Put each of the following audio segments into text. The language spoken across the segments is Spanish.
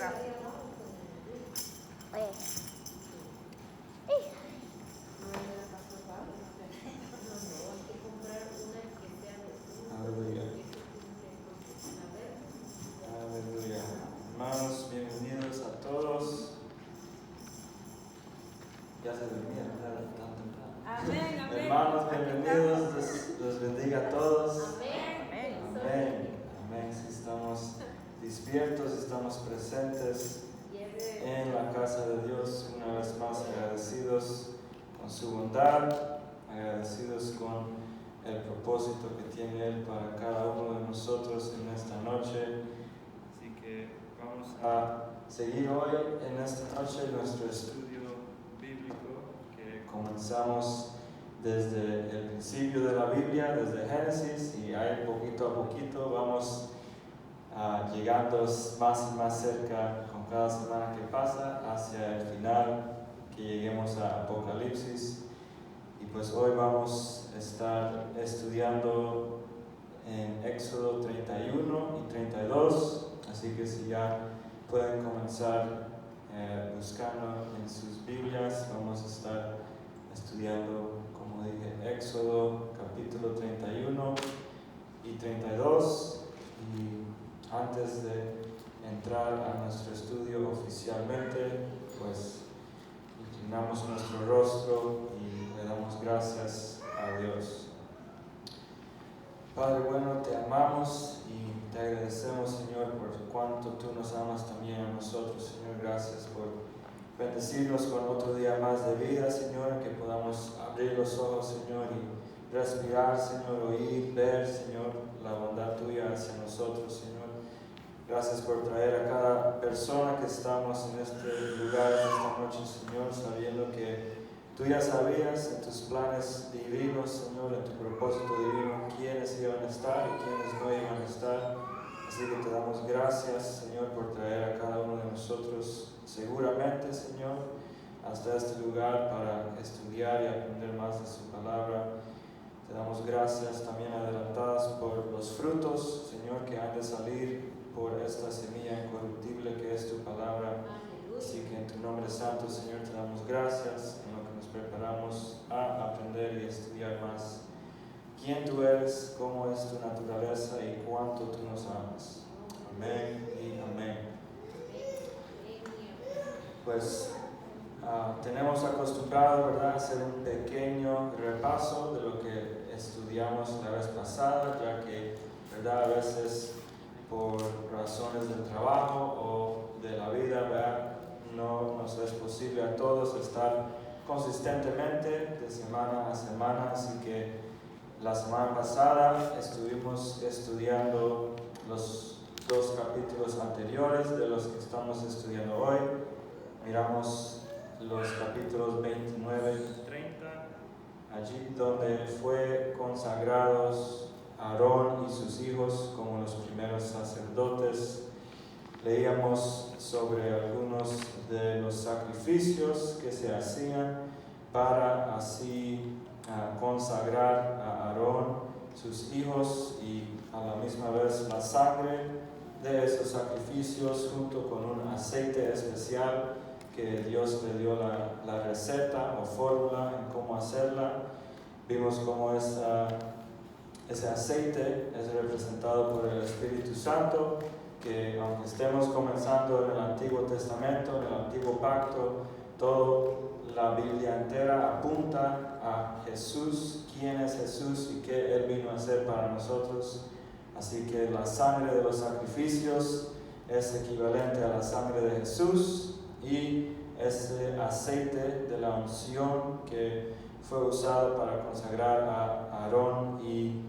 Aleluya. Aleluya. Hermanos, bienvenidos a todos. Ya se dormían, ¿verdad? Tan temprano. Amén, amén. Hermanos, bienvenidos. Los bendiga a todos. Amén. Amén. Amén. Si estamos despiertos, estamos presentes en la casa de Dios, una vez más agradecidos con su bondad, agradecidos con el propósito que tiene Él para cada uno de nosotros en esta noche. Así que vamos a seguir hoy en esta noche nuestro estudio bíblico que comenzamos desde el principio de la Biblia, desde Génesis, y ahí poquito a poquito vamos llegando más y más cerca con cada semana que pasa hacia el final, que lleguemos a Apocalipsis. Y pues hoy vamos a estar estudiando en Éxodo 31 y 32, así que si ya pueden comenzar buscando en sus Biblias, vamos a estar estudiando, como dije, Éxodo capítulo 31 y 32. Y antes de entrar a nuestro estudio oficialmente, pues inclinamos nuestro rostro y le damos gracias a Dios. Padre bueno, te amamos y te agradecemos, Señor, por cuanto tú nos amas también a nosotros, Señor. Gracias por bendecirnos con otro día más de vida, Señor, que podamos abrir los ojos, Señor, y respirar, Señor, oír, ver, Señor, la bondad tuya hacia nosotros, Señor. Gracias por traer a cada persona que estamos en este lugar, en esta noche, Señor, sabiendo que tú ya sabías en tus planes divinos, Señor, en tu propósito divino, quiénes iban a estar y quiénes no iban a estar. Así que te damos gracias, Señor, por traer a cada uno de nosotros seguramente, Señor, hasta este lugar para estudiar y aprender más de su palabra. Te damos gracias también adelantadas por los frutos, Señor, que han de salir por esta semilla incorruptible que es tu palabra. Así que en tu nombre santo, Señor, te damos gracias en lo que nos preparamos a aprender y estudiar más quién tú eres, cómo es tu naturaleza y cuánto tú nos amas. Amén y amén. Pues tenemos acostumbrado, ¿verdad?, a hacer un pequeño repaso de lo que estudiamos la vez pasada, ya que, ¿verdad?, a veces por razones del trabajo o de la vida, ¿verdad?, no nos es posible a todos estar consistentemente de semana a semana, así que la semana pasada estuvimos estudiando los dos capítulos anteriores de los que estamos estudiando hoy. Miramos los capítulos 29 y 30, allí donde fue consagrados Aarón y sus hijos como los primeros sacerdotes. Leíamos sobre algunos de los sacrificios que se hacían para así consagrar a Aarón, sus hijos, y a la misma vez la sangre de esos sacrificios junto con un aceite especial que Dios le dio la receta o fórmula en cómo hacerla. Vimos cómo ese aceite es representado por el Espíritu Santo, que aunque estemos comenzando en el Antiguo Testamento, en el Antiguo Pacto, toda la Biblia entera apunta a Jesús, quién es Jesús y qué Él vino a hacer para nosotros. Así que la sangre de los sacrificios es equivalente a la sangre de Jesús, y ese aceite de la unción que fue usado para consagrar a Aarón y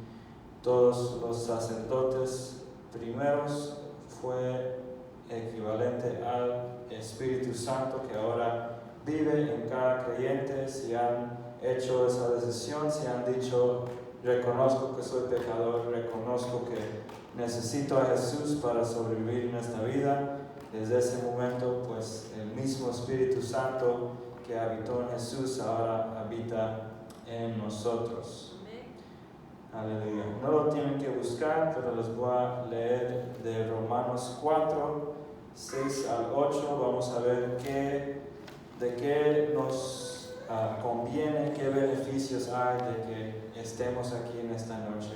todos los sacerdotes primeros fue equivalente al Espíritu Santo que ahora vive en cada creyente. Si han hecho esa decisión, si han dicho: reconozco que soy pecador, reconozco que necesito a Jesús para sobrevivir en esta vida, desde ese momento pues el mismo Espíritu Santo que habitó en Jesús ahora habita en nosotros. Aleluya. No lo tienen que buscar, pero les voy a leer de Romanos 4, 6 al 8 vamos a ver de qué nos conviene, qué beneficios hay de que estemos aquí en esta noche,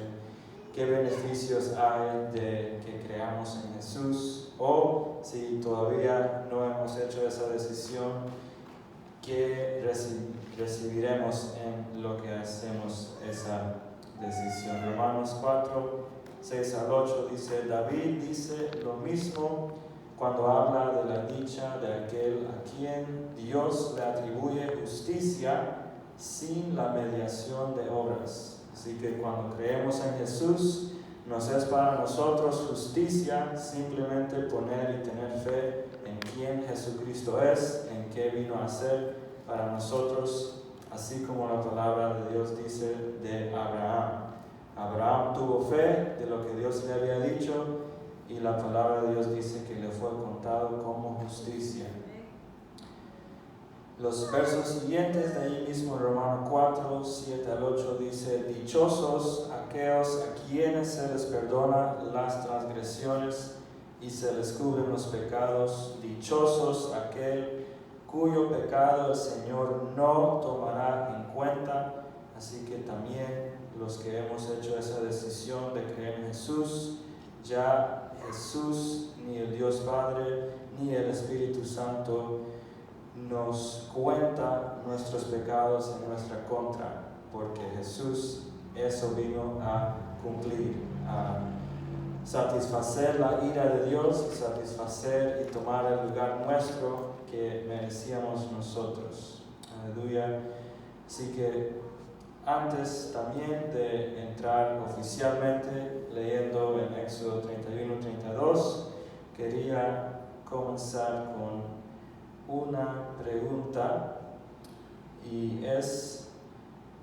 qué beneficios hay de que creamos en Jesús, o si todavía no hemos hecho esa decisión, qué recibiremos en lo que hacemos esa decisión. Romanos 4, 6 al 8 dice: David dice lo mismo cuando habla de la dicha de aquel a quien Dios le atribuye justicia sin la mediación de obras. Así que cuando creemos en Jesús, nos es para nosotros justicia simplemente poner y tener fe en quién Jesucristo es, en qué vino a hacer para nosotros, así como la palabra de Dios dice de Abraham. Abraham tuvo fe de lo que Dios le había dicho, y la palabra de Dios dice que le fue contado como justicia. Los versos siguientes de ahí mismo, Romanos 4, 7 al 8, dice: dichosos aquellos a quienes se les perdona las transgresiones y se les cubren los pecados. Dichosos aquel cuyo pecado el Señor no tomará en cuenta. Así que también los que hemos hecho esa decisión de creer en Jesús, ya Jesús, ni el Dios Padre, ni el Espíritu Santo nos cuenta nuestros pecados en nuestra contra, porque Jesús eso vino a cumplir, a satisfacer la ira de Dios, satisfacer y tomar el lugar nuestro que merecíamos nosotros. Aleluya. Así que antes también de entrar oficialmente leyendo en Éxodo 31-32, quería comenzar con una pregunta, y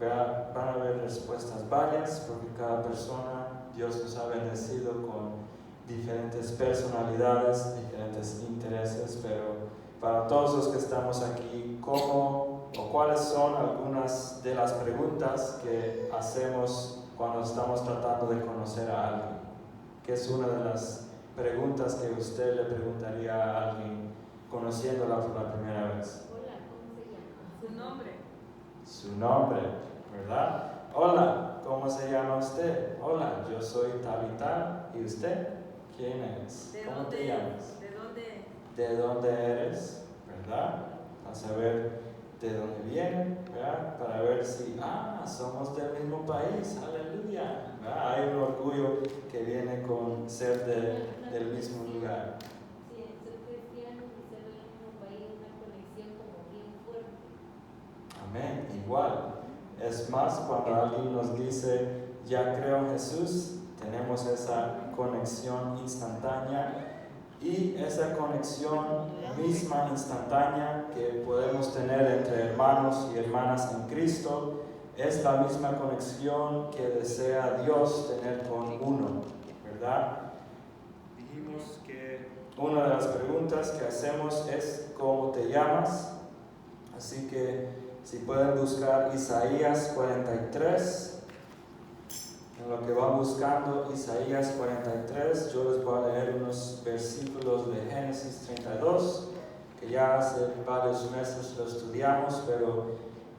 van a haber respuestas varias, porque cada persona, Dios nos ha bendecido con diferentes personalidades, diferentes intereses, pero para todos los que estamos aquí, ¿cuáles son algunas de las preguntas que hacemos cuando estamos tratando de conocer a alguien? ¿Qué es una de las preguntas que usted le preguntaría a alguien conociéndola por la primera vez? Hola, ¿cómo se llama? Su nombre. Su nombre, ¿verdad? Hola, ¿cómo se llama usted? Hola, yo soy tal y tal. ¿Y usted? ¿Quién es? ¿Cómo te llamas? ¿De dónde? ¿De dónde eres? ¿Verdad? Para saber de dónde vienen, ¿verdad? Para ver si, somos del mismo país, aleluya, ¿verdad? Hay un orgullo que viene con ser del mismo lugar. Sí, soy cristiano y ser del mismo país, una conexión como bien fuerte. Amén, igual. Es más, cuando alguien nos dice, ya creo en Jesús, tenemos esa conexión instantánea. Y esa conexión misma instantánea que podemos tener entre hermanos y hermanas en Cristo es la misma conexión que desea Dios tener con uno, ¿verdad? Dijimos que una de las preguntas que hacemos es ¿cómo te llamas? Así que si pueden buscar Isaías 43, en lo que van buscando Isaías 43, yo les voy a leer unos versículos de Génesis 32, que ya hace varios meses lo estudiamos, pero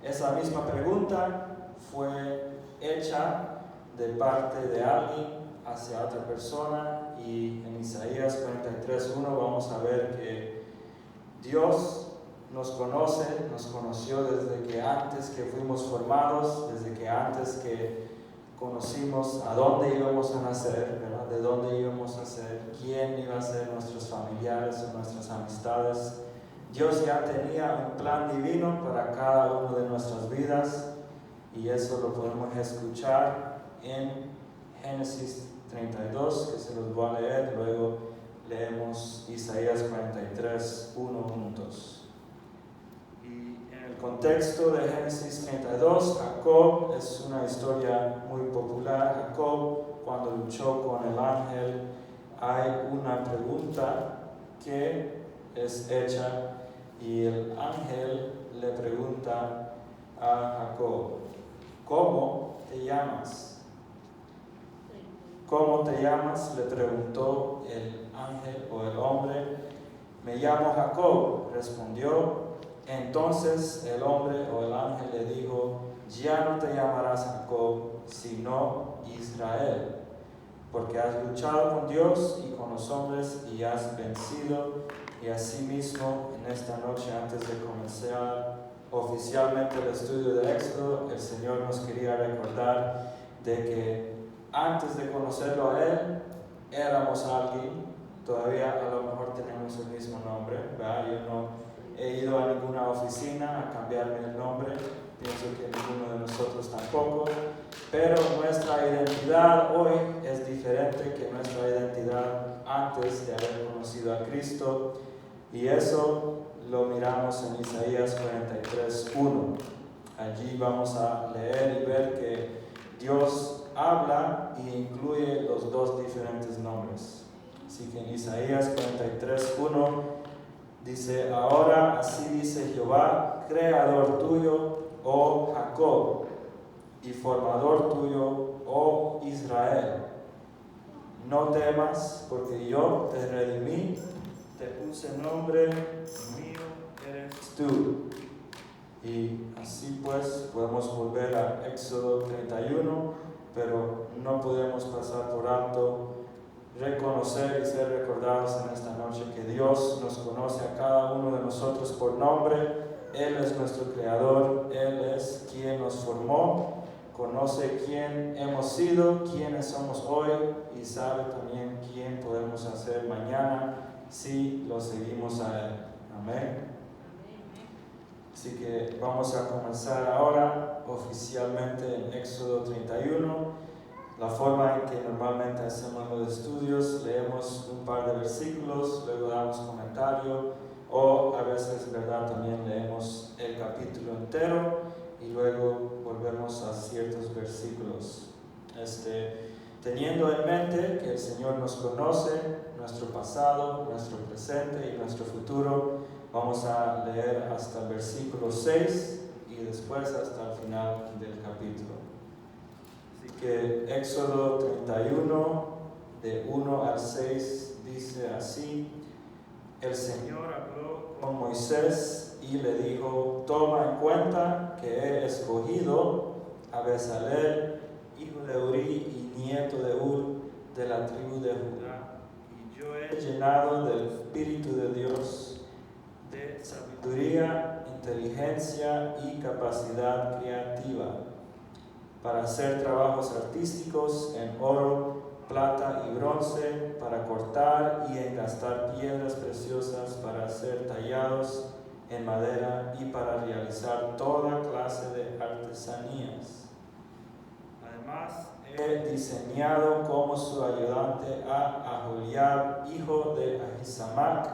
esa misma pregunta fue hecha de parte de alguien hacia otra persona, y en Isaías 43:1 vamos a ver que Dios nos conoció desde que antes que fuimos formados, desde que antes que conocimos a dónde íbamos a nacer, ¿verdad? De dónde íbamos a ser, quién iba a ser nuestros familiares o nuestras amistades. Dios ya tenía un plan divino para cada una de nuestras vidas, y eso lo podemos escuchar en Génesis 32, que se los voy a leer, luego leemos Isaías 43:1 juntos. En el contexto de Génesis 32, Jacob es una historia muy popular. Jacob, cuando luchó con el ángel, hay una pregunta que es hecha, y el ángel le pregunta a Jacob, ¿cómo te llamas? ¿Cómo te llamas?, le preguntó el ángel o el hombre, me llamo Jacob, respondió. Entonces el hombre o el ángel le dijo, ya no te llamarás Jacob, sino Israel, porque has luchado con Dios y con los hombres y has vencido. Y asimismo, en esta noche, antes de comenzar oficialmente el estudio de Éxodo, el Señor nos quería recordar de que antes de conocerlo a Él, éramos alguien. Todavía a lo mejor tenemos el mismo nombre, ¿verdad? Yo no he ido a ninguna oficina a cambiarme el nombre, pienso que ninguno de nosotros tampoco, pero nuestra identidad hoy es diferente que nuestra identidad antes de haber conocido a Cristo, y eso lo miramos en Isaías 43:1. Allí vamos a leer y ver que Dios habla e incluye los dos diferentes nombres. Así que en Isaías 43:1 dice, ahora así dice Jehová, creador tuyo, oh Jacob, y formador tuyo, oh Israel. No temas, porque yo te redimí, te puse nombre, mío eres tú. Y así pues podemos volver a Éxodo 31, pero no podemos pasar por alto reconocer y ser recordados en esta noche que Dios nos conoce a cada uno de nosotros por nombre. Él es nuestro creador, Él es quien nos formó, conoce quién hemos sido, quiénes somos hoy y sabe también quién podemos hacer mañana si lo seguimos a Él. Amén. Así que vamos a comenzar ahora oficialmente en Éxodo 31. La forma en que normalmente hacemos los estudios, leemos un par de versículos, luego damos comentario, o a veces, ¿verdad?, también leemos el capítulo entero y luego volvemos a ciertos versículos. Teniendo en mente que el Señor nos conoce, nuestro pasado, nuestro presente y nuestro futuro, vamos a leer hasta el versículo 6 y después hasta el final del capítulo. Que Éxodo 31, de 1 al 6, dice así: el Señor habló con Moisés y le dijo, toma en cuenta que he escogido a Bezalel, hijo de Uri y nieto de Ur, de la tribu de Judá, y yo he llenado del Espíritu de Dios, de sabiduría, inteligencia y capacidad creativa, para hacer trabajos artísticos en oro, plata y bronce, para cortar y engastar piedras preciosas, para ser tallados en madera y para realizar toda clase de artesanías. Además, he diseñado como su ayudante a Aholiab, hijo de Ahisamac,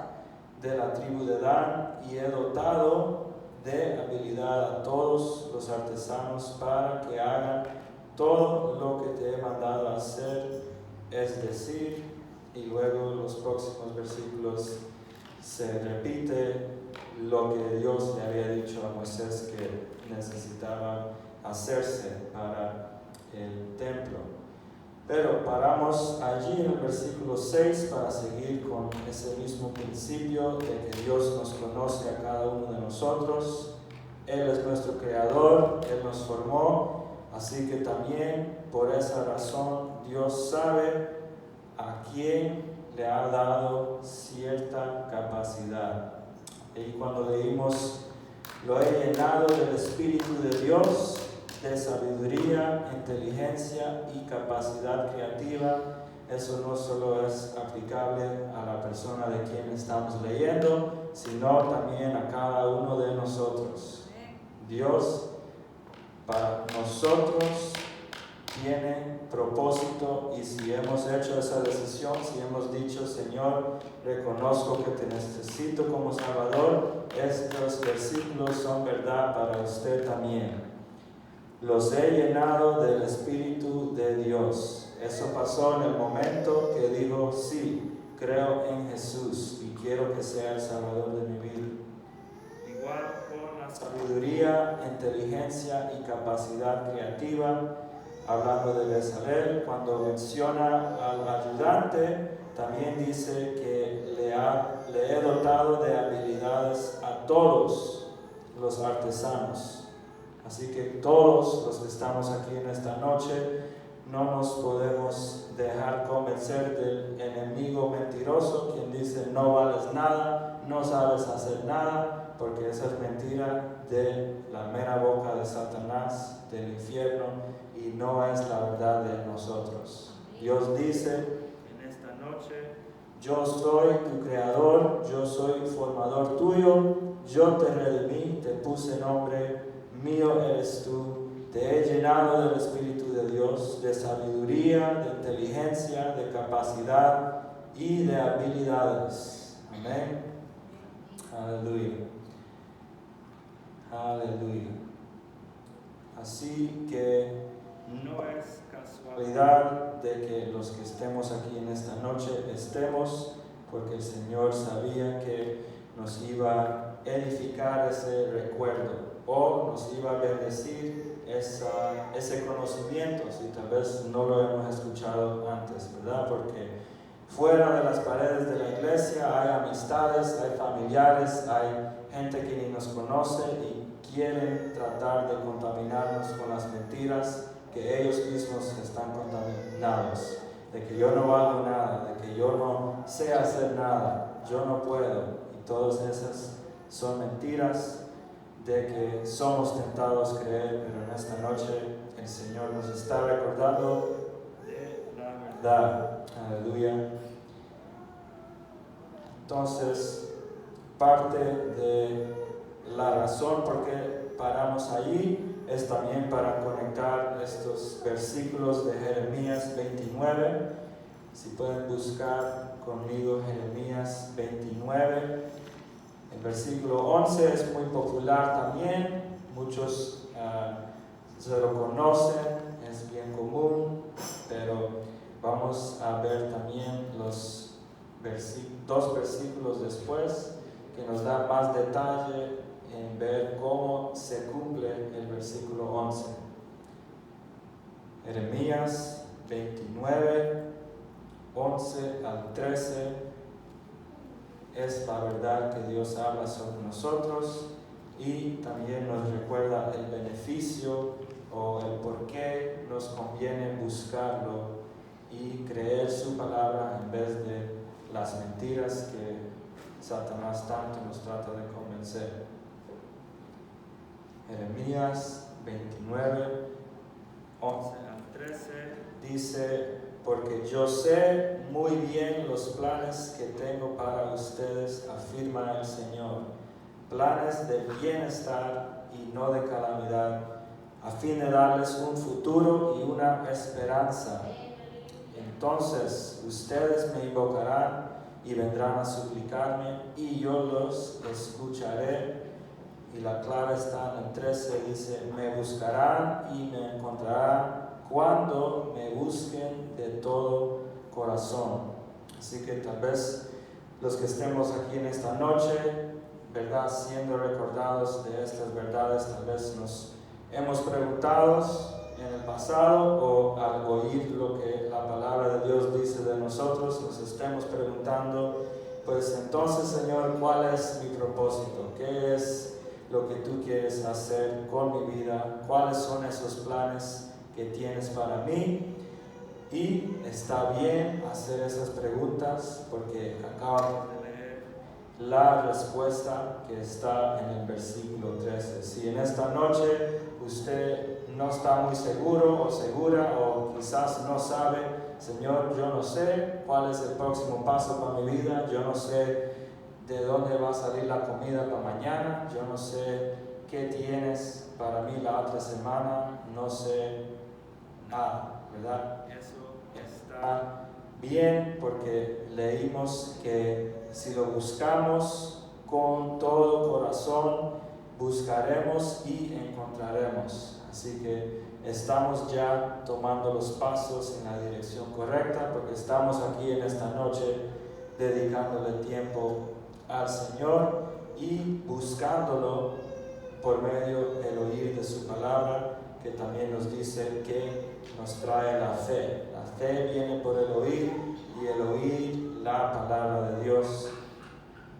de la tribu de Dan, y he dotado de habilidad a todos los artesanos para que hagan todo lo que te he mandado hacer, es decir, y luego los próximos versículos se repite lo que Dios le había dicho a Moisés que necesitaba hacerse para el templo. Pero paramos allí en el versículo 6 para seguir con ese mismo principio de que Dios nos conoce a cada uno de nosotros. Él es nuestro creador, Él nos formó, así que también por esa razón Dios sabe a quién le ha dado cierta capacidad. Y cuando leímos, lo he llenado del Espíritu de Dios, de sabiduría, inteligencia y capacidad creativa, eso no solo es aplicable a la persona de quien estamos leyendo, sino también a cada uno de nosotros. Dios para nosotros tiene propósito, y si hemos hecho esa decisión, si hemos dicho, Señor, reconozco que te necesito como Salvador, estos versículos son verdad para usted también. Los he llenado del Espíritu de Dios. Eso pasó en el momento que dijo, sí, creo en Jesús y quiero que sea el Salvador de mi vida. Igual con la sabiduría, inteligencia y capacidad creativa, hablando de Bezalel, cuando menciona al ayudante, también dice que le he dotado de habilidades a todos los artesanos. Así que todos los que estamos aquí en esta noche no nos podemos dejar convencer del enemigo mentiroso, quien dice no vales nada, no sabes hacer nada, porque esa es mentira de la mera boca de Satanás, del infierno, y no es la verdad de nosotros. Dios dice en esta noche: yo soy tu creador, yo soy formador tuyo, yo te redimí, te puse nombre, mío eres tú, te he llenado del Espíritu de Dios, de sabiduría, de inteligencia, de capacidad y de habilidades. Amén. Aleluya. Aleluya. Así que no es casualidad de que los que estemos aquí en esta noche estemos, porque el Señor sabía que nos iba a edificar ese recuerdo o nos iba a bendecir ese conocimiento, si tal vez no lo hemos escuchado antes, ¿verdad? Porque fuera de las paredes de la iglesia hay amistades, hay familiares, hay gente que ni nos conoce y quieren tratar de contaminarnos con las mentiras que ellos mismos están contaminados, de que yo no valgo nada, de que yo no sé hacer nada, yo no puedo, y todas esas son mentiras de que somos tentados a creer, pero en esta noche el Señor nos está recordando de la verdad. Aleluya. Entonces, parte de la razón por qué paramos allí es también para conectar estos versículos de Jeremías 29. Si pueden buscar conmigo Jeremías 29. El versículo 11 es muy popular también, muchos se lo conocen, es bien común, pero vamos a ver también los dos versículos después que nos da más detalle en ver cómo se cumple el versículo 11. Jeremías 29, 11 al 13. Es la verdad que Dios habla sobre nosotros y también nos recuerda el beneficio o el por qué nos conviene buscarlo y creer su palabra en vez de las mentiras que Satanás tanto nos trata de convencer. Jeremías 29, 11 al 13 dice: porque yo sé muy bien los planes que tengo para ustedes, afirma el Señor, planes de bienestar y no de calamidad, a fin de darles un futuro y una esperanza. Entonces ustedes me invocarán y vendrán a suplicarme y yo los escucharé. Y la clave está en el 13, dice: me buscarán y me encontrarán cuando me busquen de todo corazón. Así que tal vez los que estemos aquí en esta noche, ¿verdad?, siendo recordados de estas verdades, tal vez nos hemos preguntado en el pasado o al oír lo que la palabra de Dios dice de nosotros, nos estemos preguntando, pues entonces, Señor, ¿cuál es mi propósito? ¿Qué es lo que tú quieres hacer con mi vida? ¿Cuáles son esos planes que tienes para mí? Y está bien hacer esas preguntas porque acabamos de leer la respuesta que está en el versículo 13. Si en esta noche usted no está muy seguro o segura o quizás no sabe, Señor, yo no sé cuál es el próximo paso para mi vida, yo no sé de dónde va a salir la comida para mañana, yo no sé qué tienes para mí la otra semana, no sé nada, ¿verdad? Eso está bien porque leímos que si lo buscamos con todo corazón, buscaremos y encontraremos. Así que estamos ya tomando los pasos en la dirección correcta porque estamos aquí en esta noche dedicándole tiempo al Señor y buscándolo por medio del oír de su palabra, que también nos dice que nos trae la fe. La fe viene por el oír y el oír la palabra de Dios.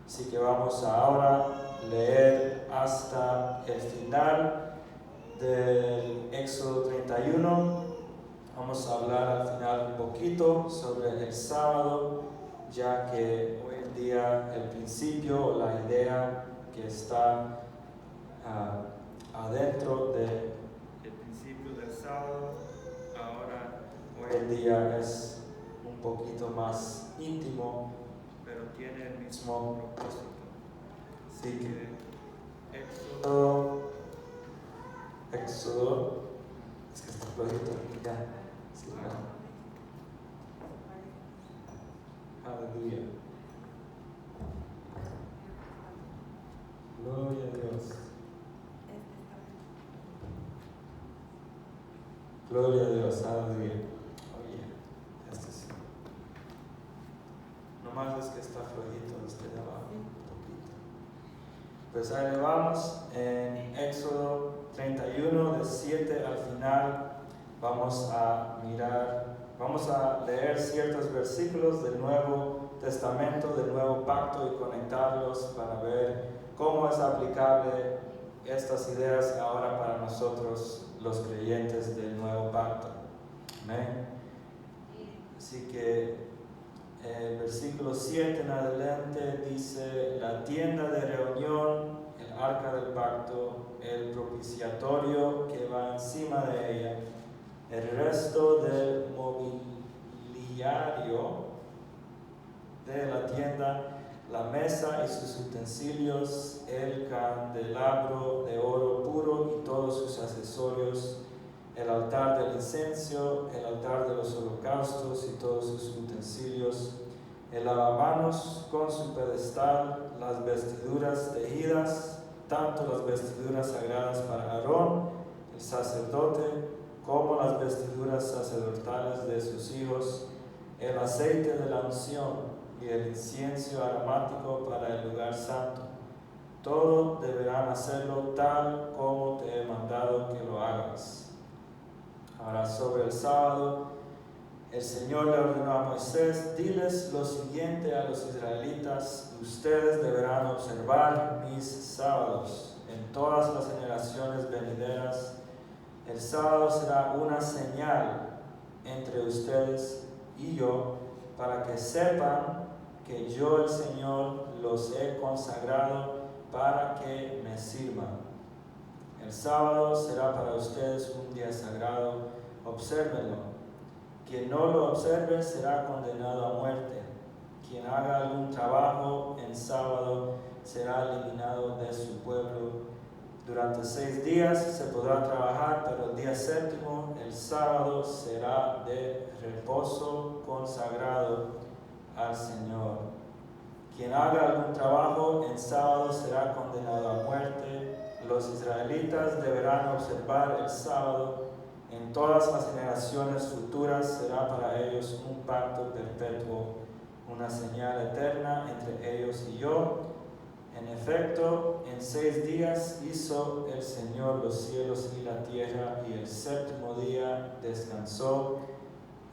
Así que vamos ahora a leer hasta el final del Éxodo 31. Vamos a hablar al final un poquito sobre el sábado, ya que hoy en día el principio o la idea que está adentro del principio del sábado, ahora hoy en día es un poquito más íntimo, pero tiene el mismo propósito. Así que Éxodo, es que está flojito ya. Sí, no. Aleluya. Gloria a Dios. Gloria a Dios, aleluya. Oye, este sí. Nomás es que está flojito este de abajo, un poquito. Pues ahí le vamos en Éxodo 31, de 7 al final. Vamos a leer ciertos versículos del Nuevo Testamento, del Nuevo Pacto y conectarlos para ver cómo es aplicable estas ideas ahora para nosotros, los creyentes del Nuevo Pacto. Amén. Así que el versículo 7 en adelante dice: la tienda de reunión, el arca del pacto, el propiciatorio que va encima de ella, el resto del mobiliario de la tienda, la mesa y sus utensilios, el candelabro de oro puro y todos sus accesorios, el altar del incienso, el altar de los holocaustos y todos sus utensilios, el lavamanos con su pedestal, las vestiduras tejidas, tanto las vestiduras sagradas para Aarón, el sacerdote, como las vestiduras sacerdotales de sus hijos, el aceite de la unción y el incienso aromático para el lugar santo. Todo deberán hacerlo tal como te he mandado que lo hagas. Ahora, sobre el sábado, el Señor le ordenó a Moisés: diles lo siguiente a los israelitas: ustedes deberán observar mis sábados en todas las generaciones venideras. El sábado será una señal entre ustedes y yo, para que sepan que yo, el Señor, los he consagrado para que me sirvan. El sábado será para ustedes un día sagrado, obsérvenlo. Quien no lo observe será condenado a muerte. Quien haga algún trabajo en sábado será eliminado de su pueblo. Durante 6 días se podrá trabajar, pero el día séptimo, el sábado, será de reposo consagrado al Señor. Quien haga algún trabajo en sábado será condenado a muerte. Los israelitas deberán observar el sábado. En todas las generaciones futuras será para ellos un pacto perpetuo, una señal eterna entre ellos y yo. En efecto, en 6 días hizo el Señor los cielos y la tierra, y el séptimo día descansó.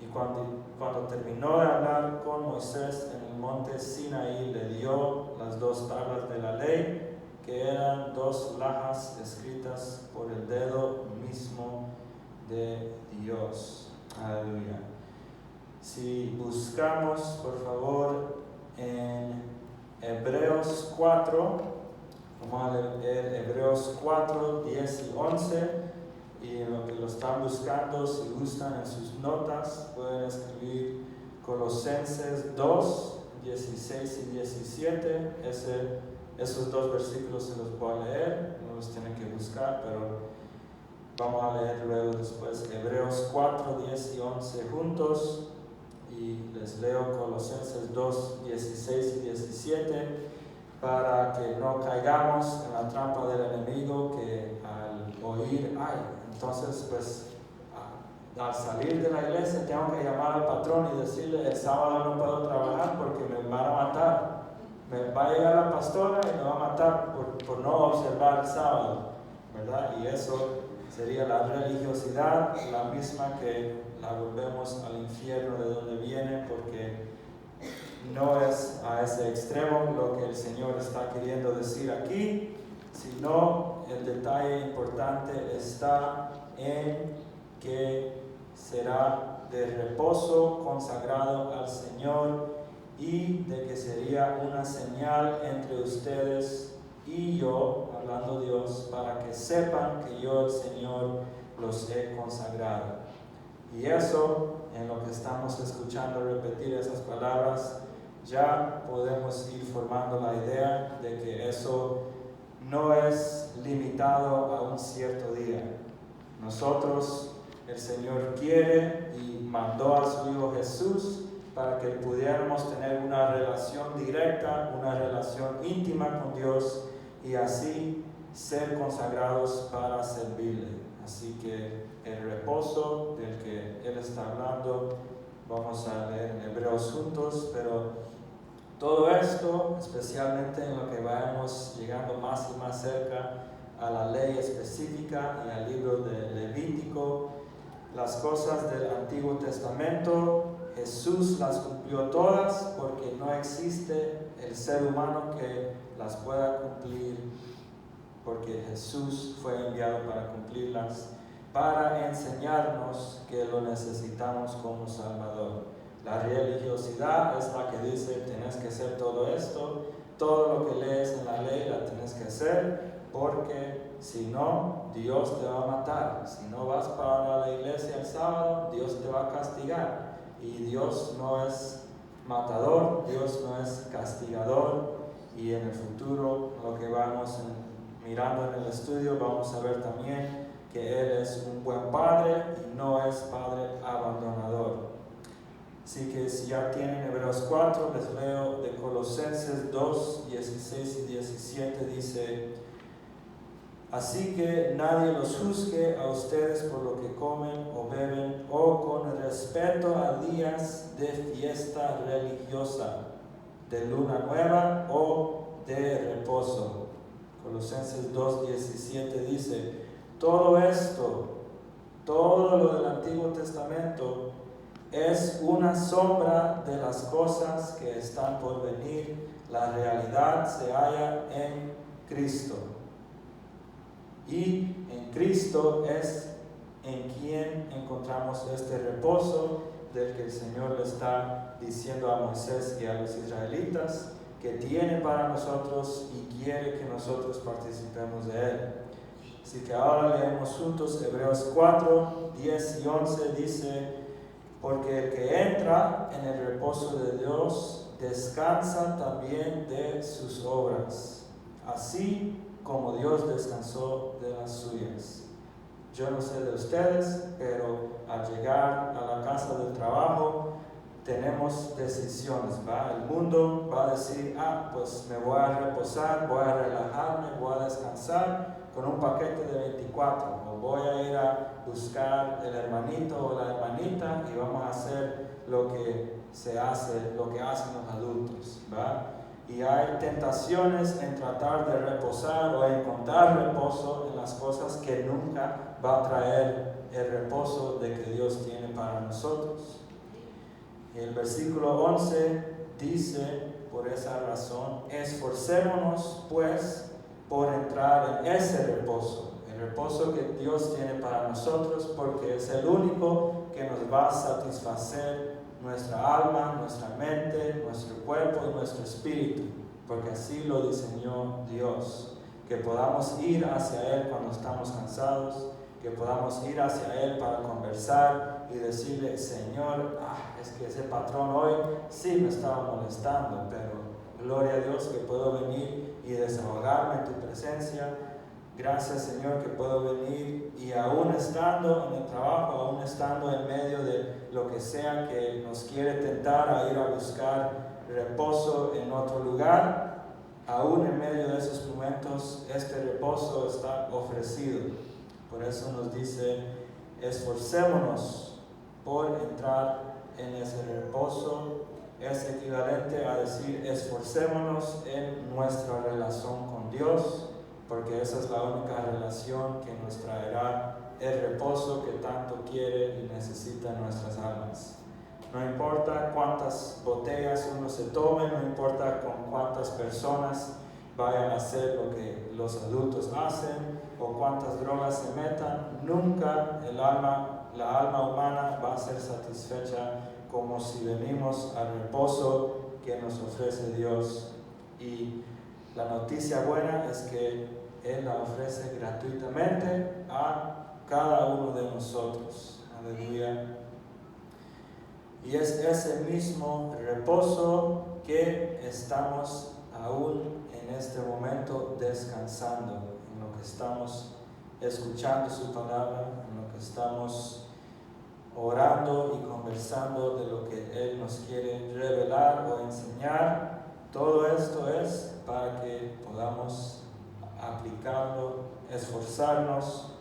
Y cuando terminó de hablar con Moisés en el monte Sinaí, le dio las 2 tablas de la ley, que eran 2 lajas escritas por el dedo mismo de Dios. Aleluya. Si buscamos, por favor, en Hebreos 4, vamos a leer Hebreos 4, 10 y 11, y en lo que lo están buscando, si gustan en sus notas, pueden escribir Colosenses 2, 16 y 17, esos 2 versículos se los voy a leer, no los tienen que buscar, pero vamos a leer luego después Hebreos 4, 10 y 11 juntos. Y les leo Colosenses 2, 16 y 17, para que no caigamos en la trampa del enemigo, que al oír, entonces pues al salir de la iglesia tengo que llamar al patrón y decirle: el sábado no puedo trabajar porque me van a matar. Me va a llegar la pastora y me va a matar por no observar el sábado, ¿verdad? Y eso sería la religiosidad, la misma que la volvemos al infierno de donde viene, porque no es a ese extremo lo que el Señor está queriendo decir aquí, sino el detalle importante está en que será de reposo consagrado al Señor y de que sería una señal entre ustedes y yo, hablando Dios, para que sepan que yo, el Señor, los he consagrado. Y eso, en lo que estamos escuchando repetir esas palabras, ya podemos ir formando la idea de que eso no es limitado a un cierto día. Nosotros, el Señor quiere y mandó a su Hijo Jesús para que pudiéramos tener una relación directa, una relación íntima con Dios y así ser consagrados para servirle. Así que el reposo del que Él está hablando, vamos a leer en Hebreos juntos, pero todo esto, especialmente en lo que vayamos llegando más y más cerca a la ley específica y al libro de Levítico, las cosas del Antiguo Testamento, Jesús las cumplió todas porque no existe el ser humano que las pueda cumplir, porque Jesús fue enviado para cumplirlas, para enseñarnos que lo necesitamos como Salvador. La religiosidad es la que dice, tienes que hacer todo esto, todo lo que lees en la ley la tienes que hacer, porque si no, Dios te va a matar. Si no vas para la iglesia el sábado, Dios te va a castigar. Y Dios no es matador, Dios no es castigador. Y en el futuro, lo que vamos mirando en el estudio, vamos a ver también que Él es un buen padre y no es padre abandonador. Así que si ya tienen Hebreos 4, les leo de Colosenses 2, 16 y 17, dice: así que nadie los juzgue a ustedes por lo que comen o beben o con respeto a días de fiesta religiosa, de luna nueva o de reposo. Colosenses 2:17 dice: todo esto, todo lo del Antiguo Testamento es una sombra de las cosas que están por venir. La realidad se halla en Cristo. Y en Cristo es en quien encontramos este reposo del que el Señor le está diciendo a Moisés y a los israelitas que tiene para nosotros y quiere que nosotros participemos de él. Así que ahora leemos juntos Hebreos 4, 10 y 11, dice: porque el que entra en el reposo de Dios descansa también de sus obras, así como Dios descansó de las suyas. Yo no sé de ustedes, pero al llegar a la casa del trabajo tenemos decisiones, ¿va? El mundo va a decir, pues me voy a reposar, voy a relajarme, voy a descansar con un paquete de 24, o voy a ir a buscar el hermanito o la hermanita y vamos a hacer lo que se hace, lo que hacen los adultos, ¿va? Y hay tentaciones en tratar de reposar o encontrar reposo en las cosas que nunca va a traer el reposo de que Dios tiene para nosotros. El versículo 11 dice, por esa razón, esforcémonos pues por entrar en ese reposo, el reposo que Dios tiene para nosotros, porque es el único que nos va a satisfacer nuestra alma, nuestra mente, nuestro cuerpo y nuestro espíritu, porque así lo diseñó Dios, que podamos ir hacia Él cuando estamos cansados, que podamos ir hacia Él para conversar y decirle, Señor, es que ese patrón hoy sí me estaba molestando, pero gloria a Dios que puedo venir y desahogarme en tu presencia. Gracias, Señor, que puedo venir y aún estando en el trabajo, aún estando en medio de lo que sea que nos quiere tentar a ir a buscar reposo en otro lugar, aún en medio de esos momentos, este reposo está ofrecido. Por eso nos dice, esforcémonos por entrar en ese reposo. Es equivalente a decir, esforcémonos en nuestra relación con Dios, porque esa es la única relación que nos traerá el reposo que tanto quiere y necesita nuestras almas. no importa cuántas botellas uno se tome, no importa con cuántas personas vayan a hacer lo que los adultos hacen o cuántas drogas se metan, nunca la alma humana va a ser satisfecha como si venimos al reposo que nos ofrece Dios. Y la noticia buena es que Él la ofrece gratuitamente a cada uno de nosotros. Aleluya. Y es ese mismo reposo que estamos aún en este momento descansando, en lo que estamos escuchando su palabra, en lo que estamos orando y conversando de lo que Él nos quiere revelar o enseñar. Todo esto es para que podamos aplicarlo, esforzarnos,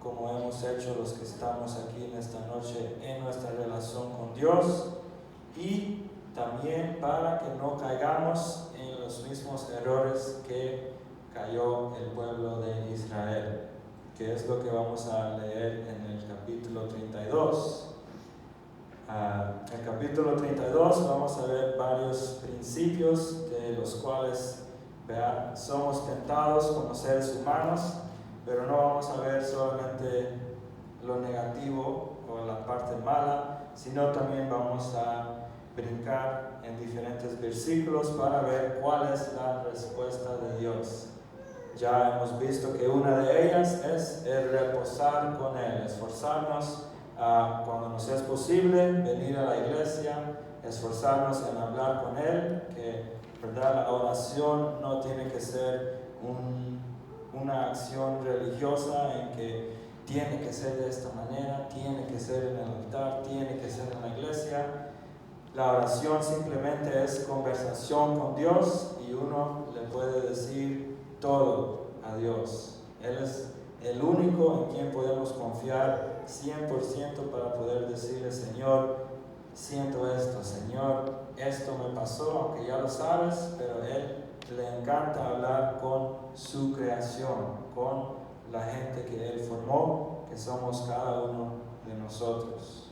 como hemos hecho los que estamos aquí en esta noche en nuestra relación con Dios, y también para que no caigamos en los mismos errores que cayó el pueblo de Israel, que es lo que vamos a leer en el capítulo 32. En el capítulo 32 vamos a ver varios principios de los cuales somos tentados como seres humanos, pero no vamos a ver solamente lo negativo o la parte mala, sino también vamos a brincar en diferentes versículos para ver cuál es la respuesta de Dios. Ya hemos visto que una de ellas es el reposar con Él, esforzarnos cuando nos es posible venir a la iglesia, esforzarnos en hablar con Él, que ¿verdad? La oración no tiene que ser una acción religiosa en que tiene que ser de esta manera, tiene que ser en el altar, tiene que ser en la iglesia. La oración simplemente es conversación con Dios y uno le puede decir todo a Dios. Él es el único en quien podemos confiar 100% para poder decirle: Señor, siento esto, Señor, esto me pasó, aunque ya lo sabes, pero Él le encanta hablar con su creación, con la gente que Él formó, que somos cada uno de nosotros.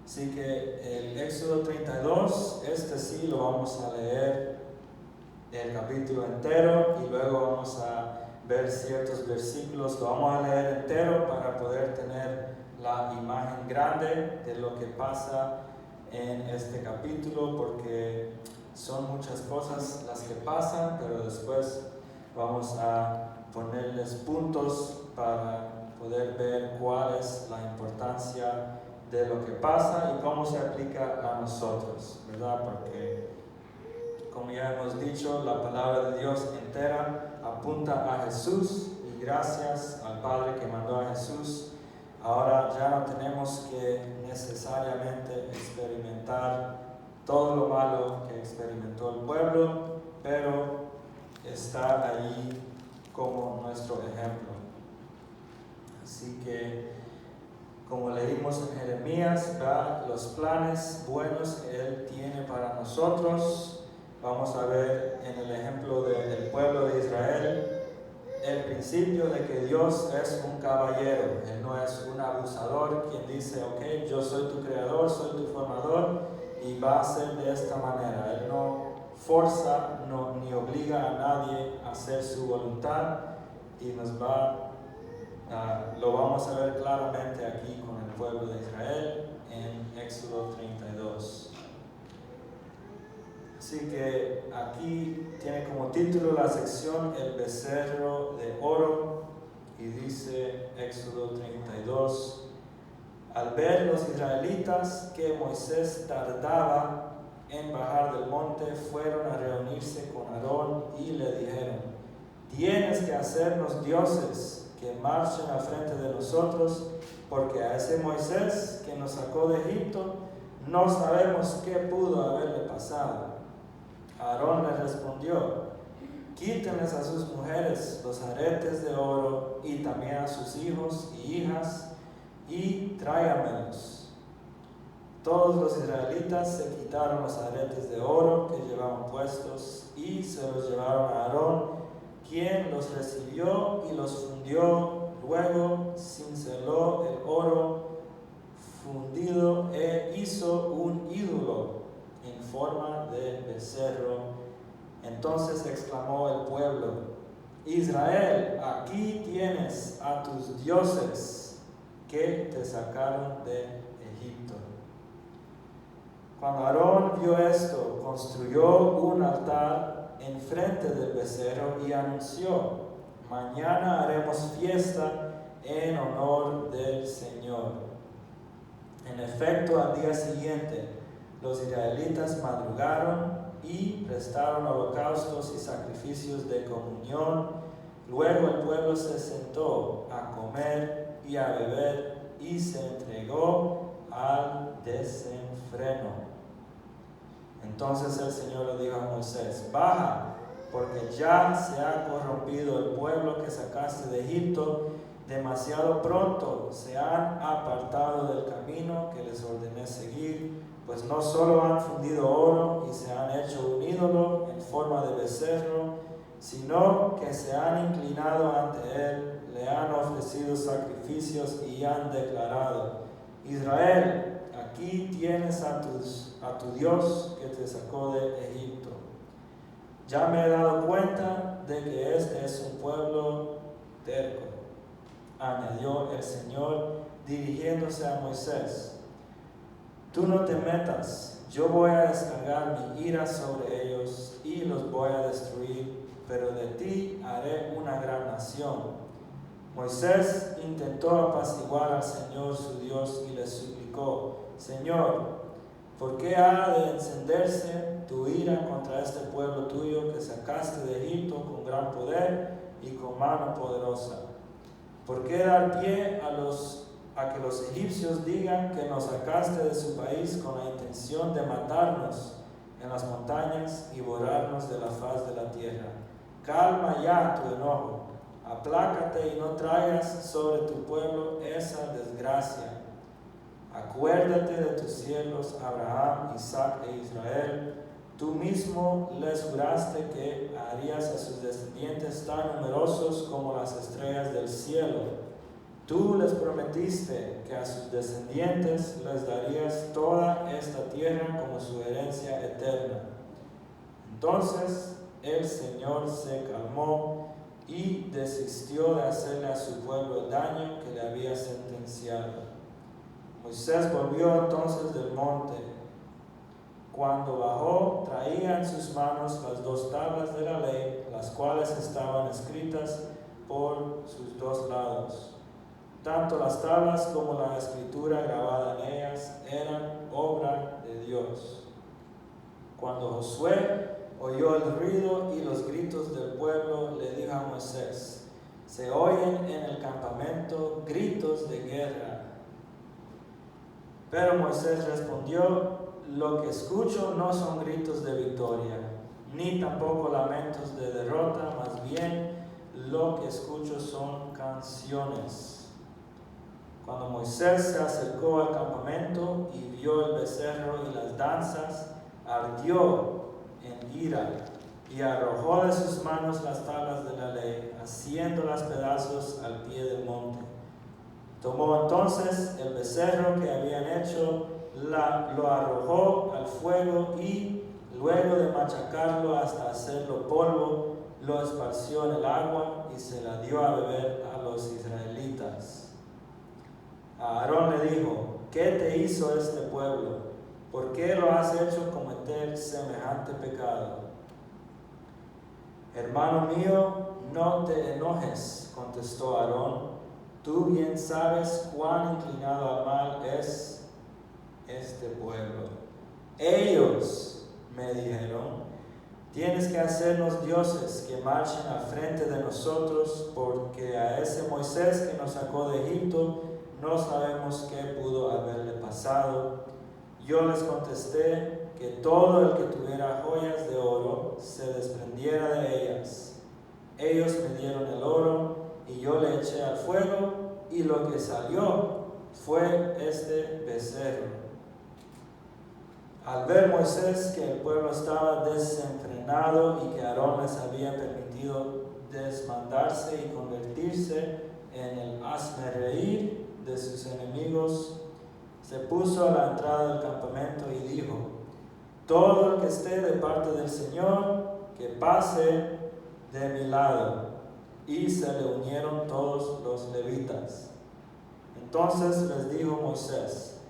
Así que el Éxodo 32, sí lo vamos a leer el capítulo entero y luego vamos a ver ciertos versículos. Lo vamos a leer entero para poder tener la imagen grande de lo que pasa en este capítulo, porque son muchas cosas las que pasan, pero después vamos a ponerles puntos para poder ver cuál es la importancia de lo que pasa y cómo se aplica a nosotros, ¿verdad? Porque, como ya hemos dicho, la palabra de Dios entera apunta a Jesús, y gracias al Padre que mandó a Jesús, ahora ya no tenemos que necesariamente experimentar todo lo malo que experimentó el pueblo, pero está ahí como nuestro ejemplo. Así que, como leímos en Jeremías, los planes buenos que Él tiene para nosotros, vamos a ver en el ejemplo del pueblo de Israel el principio de que Dios es un caballero. Él no es un abusador quien dice: ok, yo soy tu creador, soy tu formador y va a ser de esta manera. Él no forza ni obliga a nadie a hacer su voluntad, y lo vamos a ver claramente aquí con el pueblo de Israel en Éxodo 32. Así que aquí tiene como título la sección El becerro de oro, y dice Éxodo 32: al ver los israelitas que Moisés tardaba en bajar del monte, fueron a reunirse con Aarón y le dijeron: tienes que hacernos dioses que marchen al frente de nosotros, porque a ese Moisés que nos sacó de Egipto no sabemos qué pudo haberle pasado. Aarón le respondió: quítenles a sus mujeres los aretes de oro y también a sus hijos y hijas y tráigamelos. Todos los israelitas se quitaron los aretes de oro que llevaban puestos y se los llevaron a Aarón, quien los recibió y los fundió. Luego cinceló el oro fundido e hizo un ídolo en forma de becerro. Entonces exclamó el pueblo: Israel, aquí tienes a tus dioses que te sacaron de Egipto. Cuando Aarón vio esto, construyó un altar enfrente del becerro y anunció: mañana haremos fiesta en honor del Señor. En efecto, al día siguiente, los israelitas madrugaron y prestaron holocaustos y sacrificios de comunión. Luego el pueblo se sentó a comer y a beber y se entregó al desenfreno. Entonces el Señor le dijo a Moisés: baja, porque ya se ha corrompido el pueblo que sacaste de Egipto. Demasiado pronto se han apartado del camino que les ordené seguir, pues no solo han fundido oro y se han hecho un ídolo en forma de becerro, sino que se han inclinado ante él, le han ofrecido sacrificios y han declarado: Israel, aquí tienes a tu Dios que te sacó de Egipto. Ya me he dado cuenta de que este es un pueblo terco, añadió el Señor dirigiéndose a Moisés. Tú no te metas, yo voy a descargar mi ira sobre ellos y los voy a destruir, pero de ti haré una gran nación. Moisés intentó apaciguar al Señor su Dios y le suplicó: Señor, ¿por qué ha de encenderse tu ira contra este pueblo tuyo que sacaste de Egipto con gran poder y con mano poderosa? ¿Por qué dar pie a que los egipcios digan que nos sacaste de su país con la intención de matarnos en las montañas y borrarnos de la faz de la tierra? Calma ya tu enojo, aplácate y no traigas sobre tu pueblo esa desgracia. Acuérdate de tus siervos Abraham, Isaac e Israel. Tú mismo les juraste que harías a sus descendientes tan numerosos como las estrellas del cielo. Tú les prometiste que a sus descendientes les darías toda esta tierra como su herencia eterna. Entonces el Señor se calmó y desistió de hacerle a su pueblo el daño que le había sentenciado. Moisés volvió entonces del monte. Cuando bajó, traía en sus manos las 2 tablas de la ley, las cuales estaban escritas por sus 2 lados. Tanto las tablas como la escritura grabada en ellas eran obra de Dios. Cuando Josué oyó el ruido y los gritos del pueblo, le dijo a Moisés: se oyen en el campamento gritos de guerra. Pero Moisés respondió: lo que escucho no son gritos de victoria, ni tampoco lamentos de derrota, más bien lo que escucho son canciones. Cuando Moisés se acercó al campamento y vio el becerro y las danzas, ardió en ira y arrojó de sus manos las tablas de la ley, haciéndolas pedazos al pie del monte. Tomó entonces el becerro que habían hecho, lo arrojó al fuego y, luego de machacarlo hasta hacerlo polvo, lo esparció en el agua y se la dio a beber a los israelitas. A Aarón le dijo: ¿qué te hizo este pueblo? ¿Por qué lo has hecho cometer semejante pecado? Hermano mío, no te enojes, contestó Aarón. Tú bien sabes cuán inclinado al mal es este pueblo. Ellos me dijeron: tienes que hacernos dioses que marchen al frente de nosotros, porque a ese Moisés que nos sacó de Egipto no sabemos qué pudo haberle pasado. Yo les contesté que todo el que tuviera joyas de oro se desprendiera de ellas. Ellos me dieron el oro y yo le eché al fuego, y lo que salió fue este becerro. Al ver Moisés que el pueblo estaba desenfrenado y que Aarón les había permitido desmandarse y convertirse en el hazmerreír de sus enemigos, se puso a la entrada del campamento y dijo: todo el que esté de parte del Señor, que pase de mi lado. Y se le unieron todos los levitas. Entonces les dijo Moisés: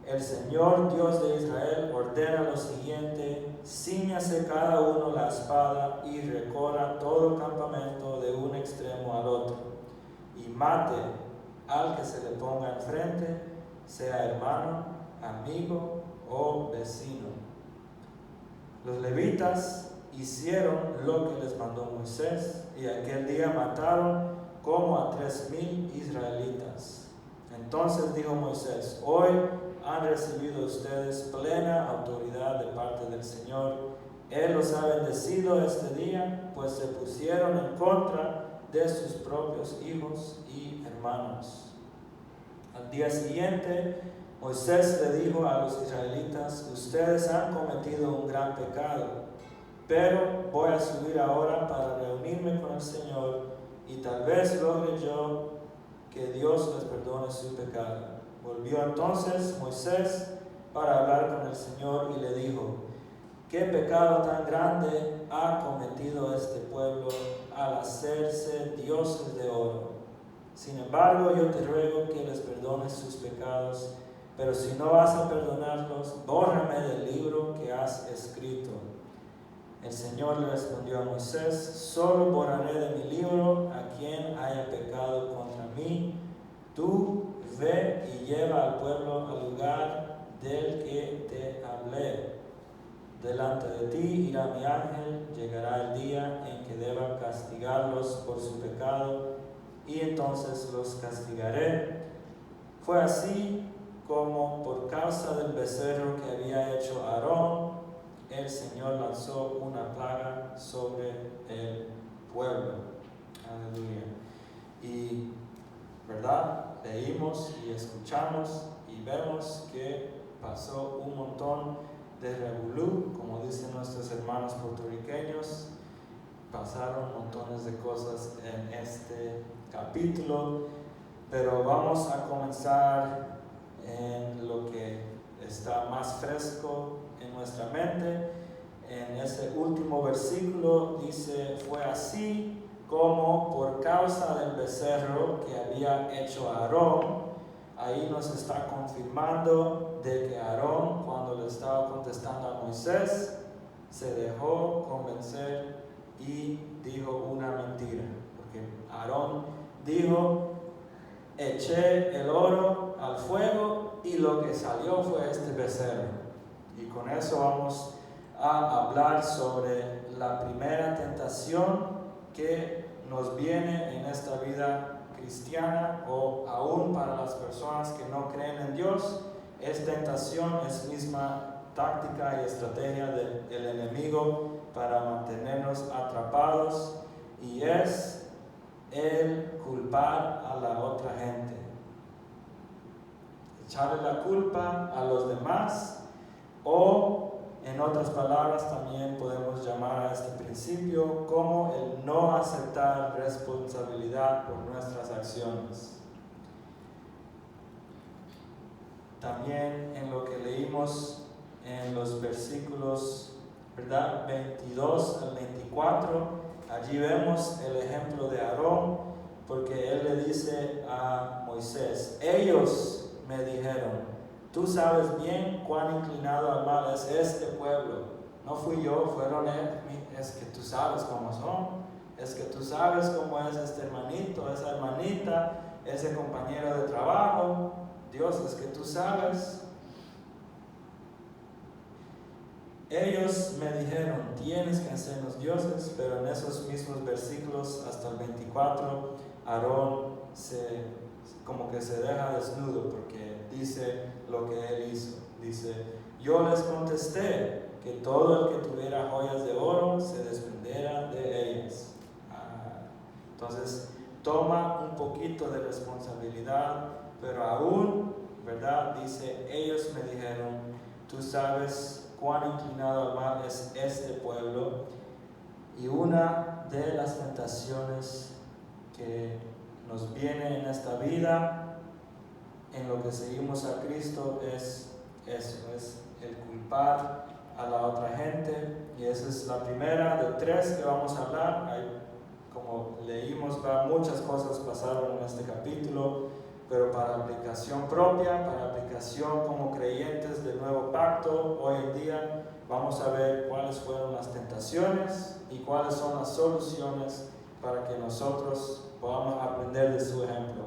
el Señor Dios de Israel ordena lo siguiente: cíñase cada uno la espada y recorra todo el campamento de un extremo al otro, y mate al que se le ponga enfrente, sea hermano, amigo o vecino. Los levitas hicieron lo que les mandó Moisés, y aquel día mataron como a 3,000 israelitas. Entonces dijo Moisés: hoy han recibido ustedes plena autoridad de parte del Señor. Él los ha bendecido este día, pues se pusieron en contra de sus propios hijos y hermanos. Al día siguiente, Moisés le dijo a los israelitas: ustedes han cometido un gran pecado, pero voy a subir ahora para reunirme con el Señor, y tal vez logre yo que Dios les perdone su pecado. Volvió entonces Moisés para hablar con el Señor y le dijo: ¿qué pecado tan grande ha cometido este pueblo al hacerse dioses de oro? Sin embargo, yo te ruego que les perdones sus pecados, pero si no vas a perdonarlos, bórrame del libro que has escrito. El Señor le respondió a Moisés: solo borraré de mi libro a quien haya pecado contra mí. Tú ve y lleva al pueblo al lugar del que te hablé. Delante de ti irá mi ángel, llegará el día en que deba castigarlos por su pecado, y entonces los castigaré. Fue así como, por causa del becerro que había hecho Aarón, el Señor lanzó una plaga sobre el pueblo. Aleluya. Y, ¿verdad? Leímos y escuchamos y vemos que pasó un montón de revolú, como dicen nuestros hermanos puertorriqueños. Pasaron montones de cosas en este capítulo, pero vamos a comenzar en lo que está más fresco en nuestra mente. En ese último versículo dice: fue así como, por causa del becerro que había hecho Aarón. Ahí nos está confirmando de que Aarón, cuando le estaba contestando a Moisés, se dejó convencer y dijo una mentira. Porque Aarón dijo: eché el oro al fuego y lo que salió fue este becerro. Y con eso vamos a hablar sobre la primera tentación que nos viene en esta vida cristiana, o aún para las personas que no creen en Dios. Es tentación, es misma táctica y estrategia del enemigo para mantenernos atrapados, y es el culpar a la otra gente, echarle la culpa a los demás, o en otras palabras también podemos llamar a este principio como el no aceptar responsabilidad por nuestras acciones. También en lo que leímos en los versículos, ¿verdad?, 22 al 24, allí vemos el ejemplo de Aarón, porque él le dice a Moisés: ellos me dijeron, tú sabes bien cuán inclinado al mal es este pueblo. No fui yo, fueron él. Es que tú sabes cómo son. Es que tú sabes cómo es este hermanito, esa hermanita, ese compañero de trabajo. Dios, es que tú sabes. Ellos me dijeron: tienes que hacernos dioses. Pero en esos mismos versículos, hasta el 24, Aarón como que se deja desnudo, porque dice lo que él hizo. Dice: yo les contesté que todo el que tuviera joyas de oro se desprendiera de ellas. Entonces toma un poquito de responsabilidad, pero aún, ¿verdad?, dice: ellos me dijeron, tú sabes cuán inclinado al mal es este pueblo. Y una de las tentaciones que nos viene en esta vida en lo que seguimos a Cristo es eso, es el culpar a la otra gente, y esa es la primera de 3 que vamos a hablar. Como leímos, muchas cosas pasaron en este capítulo, pero para aplicación propia, para aplicación como creyentes del nuevo pacto, hoy en día vamos a ver cuáles fueron las tentaciones y cuáles son las soluciones para que nosotros podamos aprender de su ejemplo,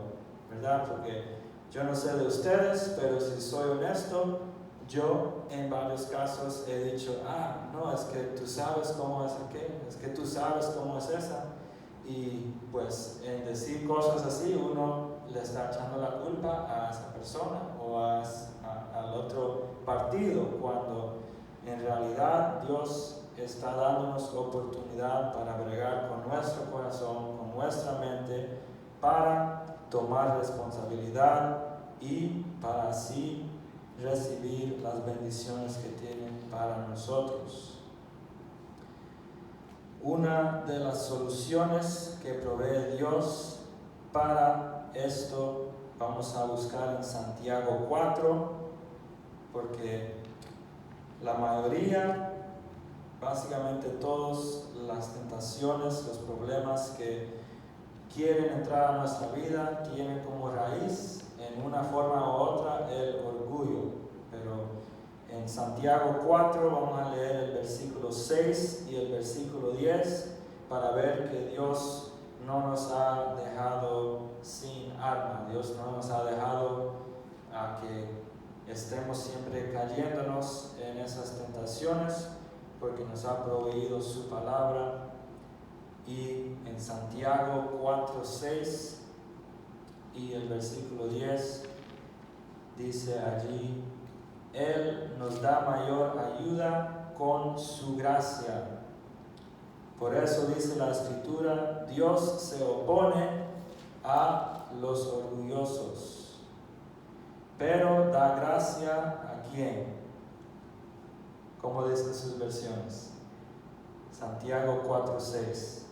¿verdad? Porque yo no sé de ustedes, pero si soy honesto, yo en varios casos he dicho, no, es que tú sabes cómo es aquello, es que tú sabes cómo es esa. Y pues en decir cosas así uno le está echando la culpa a esa persona o al otro partido, cuando en realidad Dios está dándonos oportunidad para bregar con nuestro corazón, con nuestra mente, para tomar responsabilidad y para así recibir las bendiciones que tiene para nosotros. Una de las soluciones que provee Dios para esto vamos a buscar en Santiago 4, porque la mayoría, básicamente todas las tentaciones, los problemas que quieren entrar a nuestra vida tienen como raíz en una forma u otra el orgullo. Pero en Santiago 4 vamos a leer el versículo 6 y el versículo 10 para ver que Dios no nos ha dejado sin arma. Dios no nos ha dejado a que estemos siempre cayéndonos en esas tentaciones, porque nos ha proveído su palabra. Y en Santiago 4, 6 y el versículo 10 dice allí: Él nos da mayor ayuda con su gracia. Por eso dice la Escritura, Dios se opone a los orgullosos, pero da gracia a ¿quién? Como dicen sus versiones. Santiago 4, 6.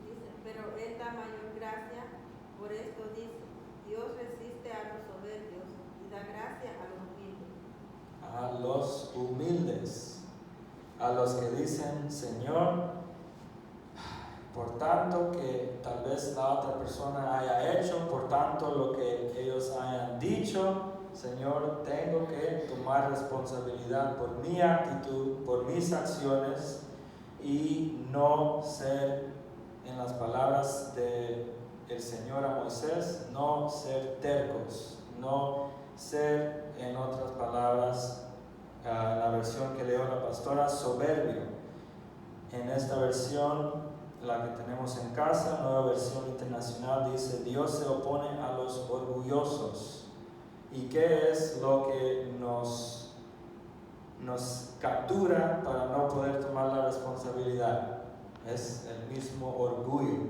Dice, pero Él da mayor gracia, por esto dice, Dios resiste a los soberbios y da gracia a los humildes. A los humildes, a los que dicen, Señor, por tanto que tal vez la otra persona haya hecho, por tanto lo que ellos hayan dicho, Señor, tengo que tomar responsabilidad por mi actitud, por mis acciones, y no ser, en las palabras del Señor a Moisés, no ser tercos, no ser, en otras palabras, la versión que leo la pastora, soberbio. En esta versión, la que tenemos en casa, Nueva Versión Internacional, dice: Dios se opone a los orgullosos. ¿Y qué es lo que nos captura para no poder tomar la responsabilidad? Es el mismo orgullo.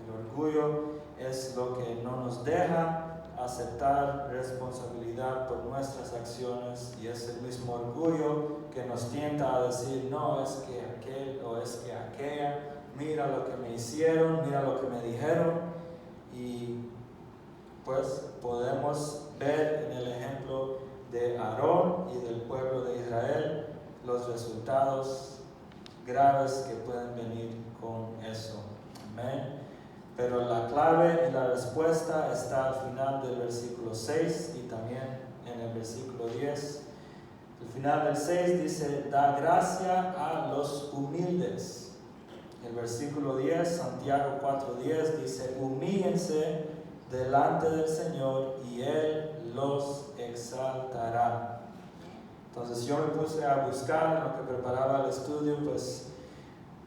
El orgullo es lo que no nos deja aceptar responsabilidad por nuestras acciones, y es el mismo orgullo que nos tienta a decir, no, es que aquel o es que aquella, mira lo que me hicieron, mira lo que me dijeron. Y pues podemos ver en el ejemplo de Aarón y del pueblo de Israel los resultados graves que pueden venir con eso. Amén. Pero la clave y la respuesta está al final del versículo 6 y también en el versículo 10. El final del 6 dice, da gracia a los humildes. El versículo 10, Santiago 4:10 dice, humíllense delante del Señor y Él los exaltará. Entonces yo me puse a buscar en lo que preparaba el estudio, pues,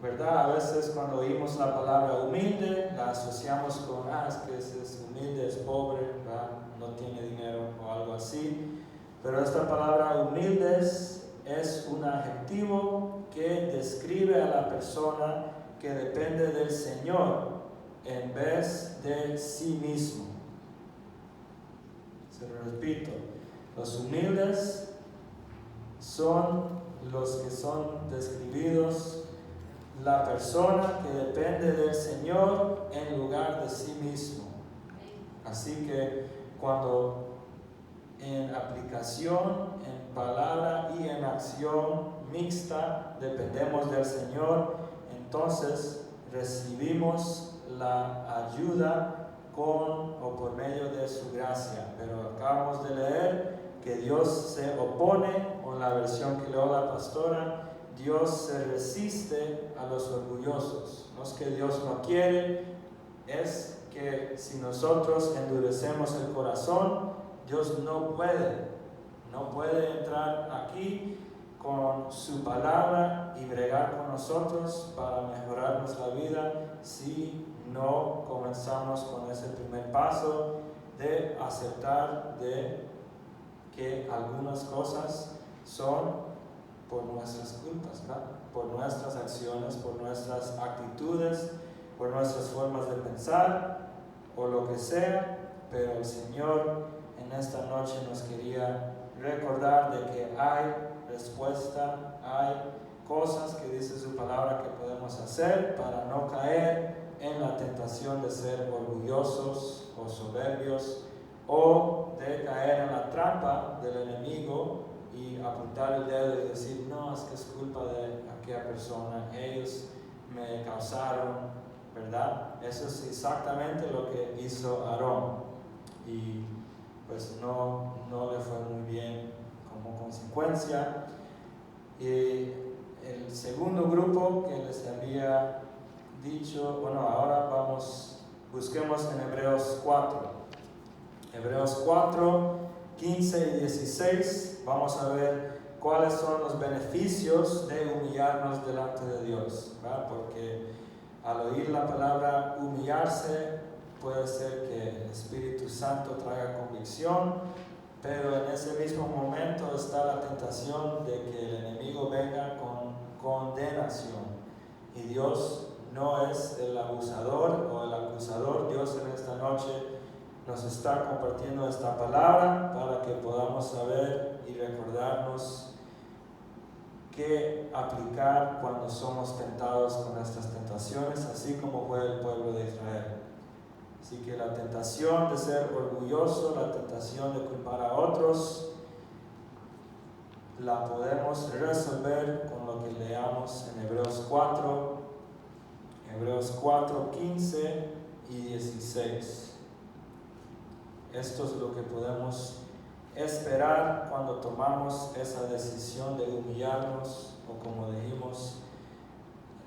¿verdad? A veces cuando oímos la palabra humilde, la asociamos con, es que es humilde, es pobre, ¿verdad? No tiene dinero o algo así. Pero esta palabra humildes es un adjetivo que describe a la persona que depende del Señor en vez de sí mismo. Se lo repito, los humildes son los que son describidos, la persona que depende del Señor en lugar de sí mismo. Así que cuando en aplicación, en palabra y en acción mixta dependemos del Señor, entonces recibimos la ayuda con o por medio de su gracia. Pero acabamos de leer que Dios se opone, o en la versión que leo la pastora, Dios se resiste a los orgullosos. No es que Dios no quiere, es que si nosotros endurecemos el corazón, Dios no puede entrar aquí con su palabra y bregar con nosotros para mejorar nuestra vida si no comenzamos con ese primer paso de aceptar de que algunas cosas son por nuestras culpas, ¿verdad? Por nuestras acciones, por nuestras actitudes, por nuestras formas de pensar o lo que sea, pero el Señor en esta noche nos quería recordar de que hay respuesta, hay cosas que dice su palabra que podemos hacer para no caer en la tentación de ser orgullosos o soberbios o de caer en la trampa del enemigo y apuntar el dedo y decir, no, es que es culpa de aquella persona, ellos me causaron, ¿verdad? Eso es exactamente lo que hizo Aarón y pues no le fue muy bien como consecuencia. Y el segundo grupo que les había dicho, bueno, ahora busquemos en Hebreos 4. Hebreos 4, 15 y 16, vamos a ver cuáles son los beneficios de humillarnos delante de Dios, ¿verdad? Porque al oír la palabra humillarse, puede ser que el Espíritu Santo traiga convicción, pero en ese mismo momento está la tentación de que el enemigo venga con condenación. Y Dios no es el abusador o el acusador. Dios en esta noche nos está compartiendo esta palabra para que podamos saber y recordarnos qué aplicar cuando somos tentados con estas tentaciones, así como fue el pueblo de Israel. Así que la tentación de ser orgulloso, la tentación de culpar a otros, la podemos resolver con lo que leamos en Hebreos 4, 15 y 16. Esto es lo que podemos esperar cuando tomamos esa decisión de humillarnos, o como dijimos,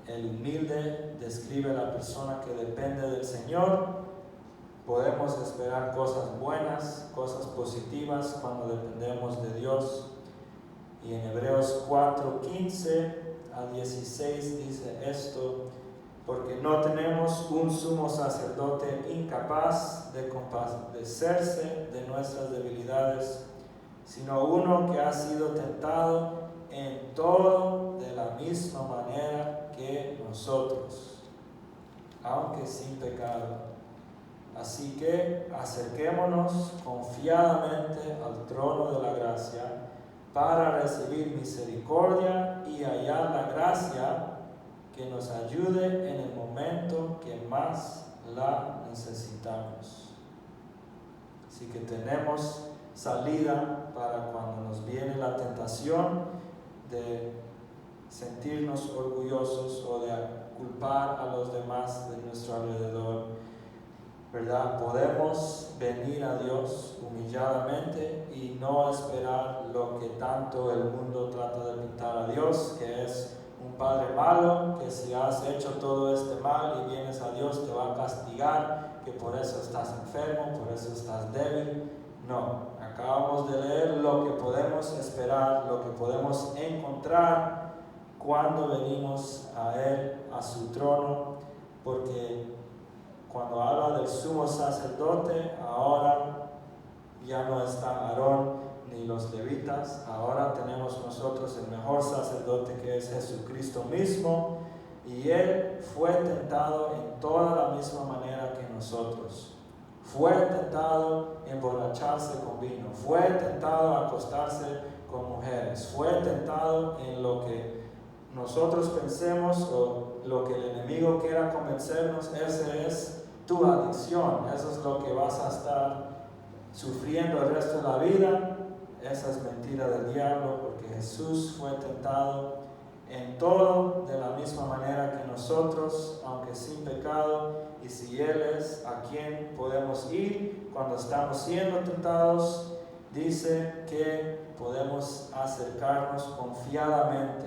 el humilde describe a la persona que depende del Señor. Podemos esperar cosas buenas, cosas positivas cuando dependemos de Dios. Y en Hebreos 4, 15 a 16 dice esto: porque no tenemos un sumo sacerdote incapaz de compadecerse de nuestras debilidades, sino uno que ha sido tentado en todo de la misma manera que nosotros, aunque sin pecado. Así que acerquémonos confiadamente al trono de la gracia para recibir misericordia y hallar la gracia que nos ayude en el momento que más la necesitamos. Así que tenemos salida para cuando nos viene la tentación de sentirnos orgullosos o de culpar a los demás de nuestro alrededor, ¿verdad? Podemos venir a Dios humilladamente y no esperar lo que tanto el mundo trata de pintar a Dios, que es un padre malo, que si has hecho todo este mal y vienes a Dios te va a castigar, que por eso estás enfermo, por eso estás débil. No, acabamos de leer lo que podemos esperar, lo que podemos encontrar cuando venimos a Él, a su trono, porque cuando habla del sumo sacerdote, ahora ya no está Aarón ni los levitas, ahora tenemos nosotros el mejor sacerdote, que es Jesucristo mismo, y Él fue tentado en toda la misma manera que nosotros. Fue tentado a emborracharse con vino, fue tentado a acostarse con mujeres, fue tentado en lo que nosotros pensemos o lo que el enemigo quiera convencernos. Ese es tu adicción, eso es lo que vas a estar sufriendo el resto de la vida. Esa es mentira del diablo, porque Jesús fue tentado en todo de la misma manera que nosotros, aunque sin pecado. Y si Él es a quien podemos ir cuando estamos siendo tentados, dice que podemos acercarnos confiadamente.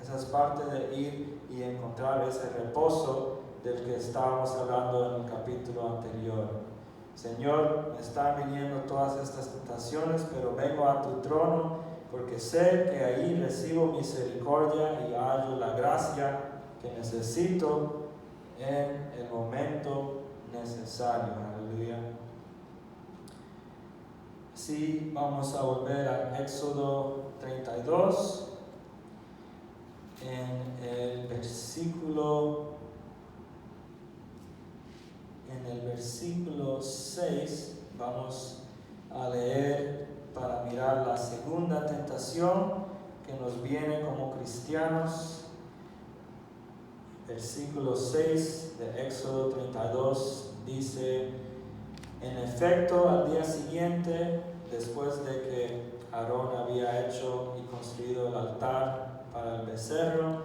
Esa es parte de ir y encontrar ese reposo del que estábamos hablando en el capítulo anterior. Señor, me están viniendo todas estas tentaciones, pero vengo a tu trono porque sé que ahí recibo misericordia y hallo la gracia que necesito en el momento necesario. Aleluya. Sí, vamos a volver a Éxodo 32, en el versículo 6, vamos a leer para mirar la segunda tentación que nos viene como cristianos. Versículo 6 de Éxodo 32 dice: en efecto, al día siguiente, después de que Aarón había hecho y construido el altar para el becerro,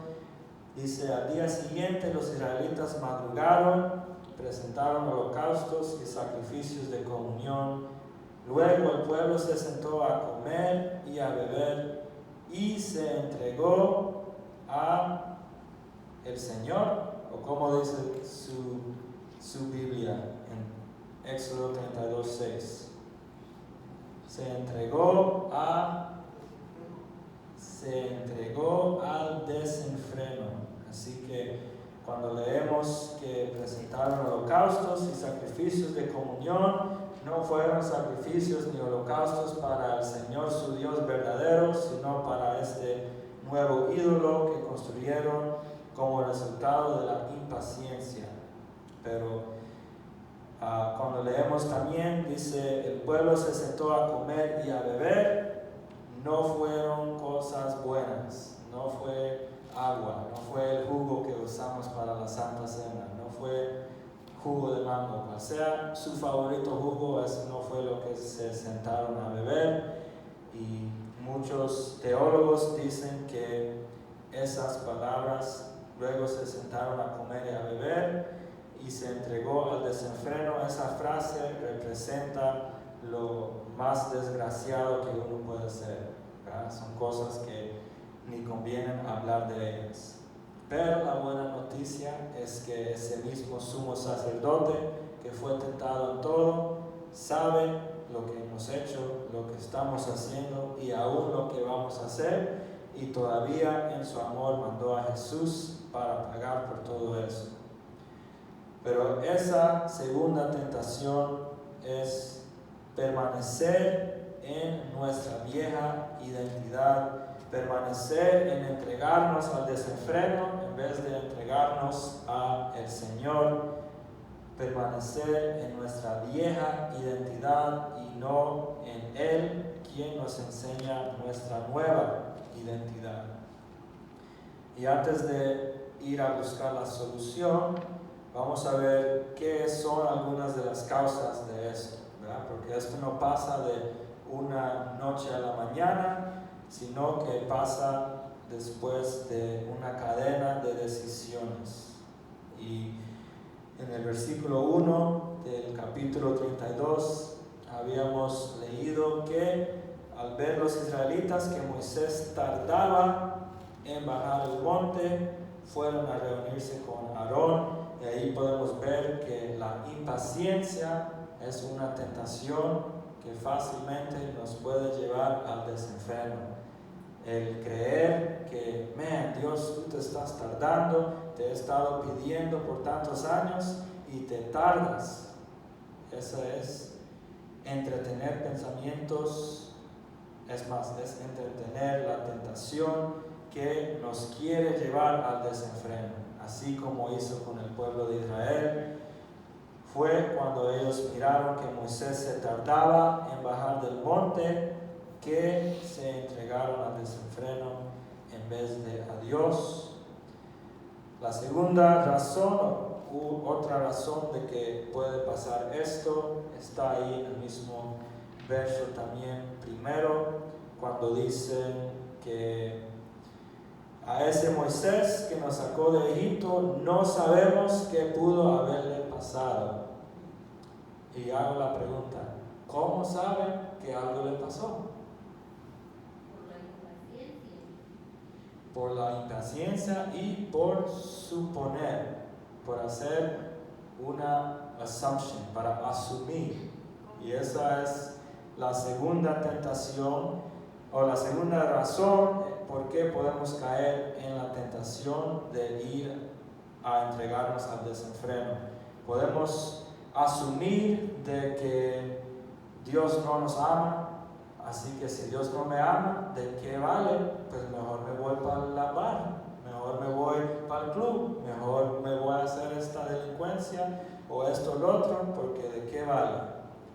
dice: al día siguiente los israelitas madrugaron, presentaron holocaustos y sacrificios de comunión. Luego el pueblo se sentó a comer y a beber y se entregó a el Señor, o como dice su Biblia en Éxodo 32:6. Se entregó al desenfreno. Así que cuando leemos que presentaron holocaustos y sacrificios de comunión, no fueron sacrificios ni holocaustos para el Señor su Dios verdadero, sino para este nuevo ídolo que construyeron como resultado de la impaciencia. Pero cuando leemos también, dice: el pueblo se sentó a comer y a beber, no fueron cosas buenas, no fue agua, no fue el jugo que usamos para la Santa Cena, no fue jugo de mango, o sea, su favorito jugo, ese no fue lo que se sentaron a beber. Y muchos teólogos dicen que esas palabras, luego se sentaron a comer y a beber y se entregó al desenfreno, esa frase representa lo más desgraciado que uno puede hacer, ¿verdad? Son cosas que ni convienen hablar de ellas. Pero la buena noticia es que ese mismo sumo sacerdote que fue tentado en todo, sabe lo que hemos hecho, lo que estamos haciendo y aún lo que vamos a hacer, y todavía en su amor mandó a Jesús para pagar por todo eso. Pero esa segunda tentación es permanecer en nuestra vieja identidad, permanecer en entregarnos al desenfreno en vez de entregarnos al Señor, permanecer en nuestra vieja identidad y no en Él, quien nos enseña nuestra nueva identidad. Y antes de ir a buscar la solución, vamos a ver qué son algunas de las causas de esto, ¿verdad? Porque esto no pasa de una noche a la mañana, sino que pasa después de una cadena de decisiones. Y en el versículo 1 del capítulo 32 habíamos leído que al ver los israelitas que Moisés tardaba en bajar el monte, fueron a reunirse con Aarón, y ahí podemos ver que la impaciencia es una tentación que fácilmente nos puede llevar al desenfreno. El creer que, Dios, tú te estás tardando, te he estado pidiendo por tantos años y te tardas. Eso es entretener pensamientos, es entretener la tentación que nos quiere llevar al desenfreno, así como hizo con el pueblo de Israel. Fue cuando ellos miraron que Moisés se tardaba en bajar del monte, que se entregaron al desenfreno en vez de a Dios. La segunda razón, u otra razón de que puede pasar esto, está ahí en el mismo verso también primero, cuando dicen que a ese Moisés que nos sacó de Egipto no sabemos qué pudo haberle pasado. Y hago la pregunta, ¿cómo saben que algo le pasó? Por la impaciencia y por suponer, por hacer una assumption, para asumir. Y esa es la segunda tentación o la segunda razón por qué podemos caer en la tentación de ir a entregarnos al desenfreno. Podemos asumir de que Dios no nos ama. Así que si Dios no me ama, ¿de qué vale? Pues mejor me voy para la bar, mejor me voy para el club, mejor me voy a hacer esta delincuencia o esto o lo otro, porque ¿de qué vale?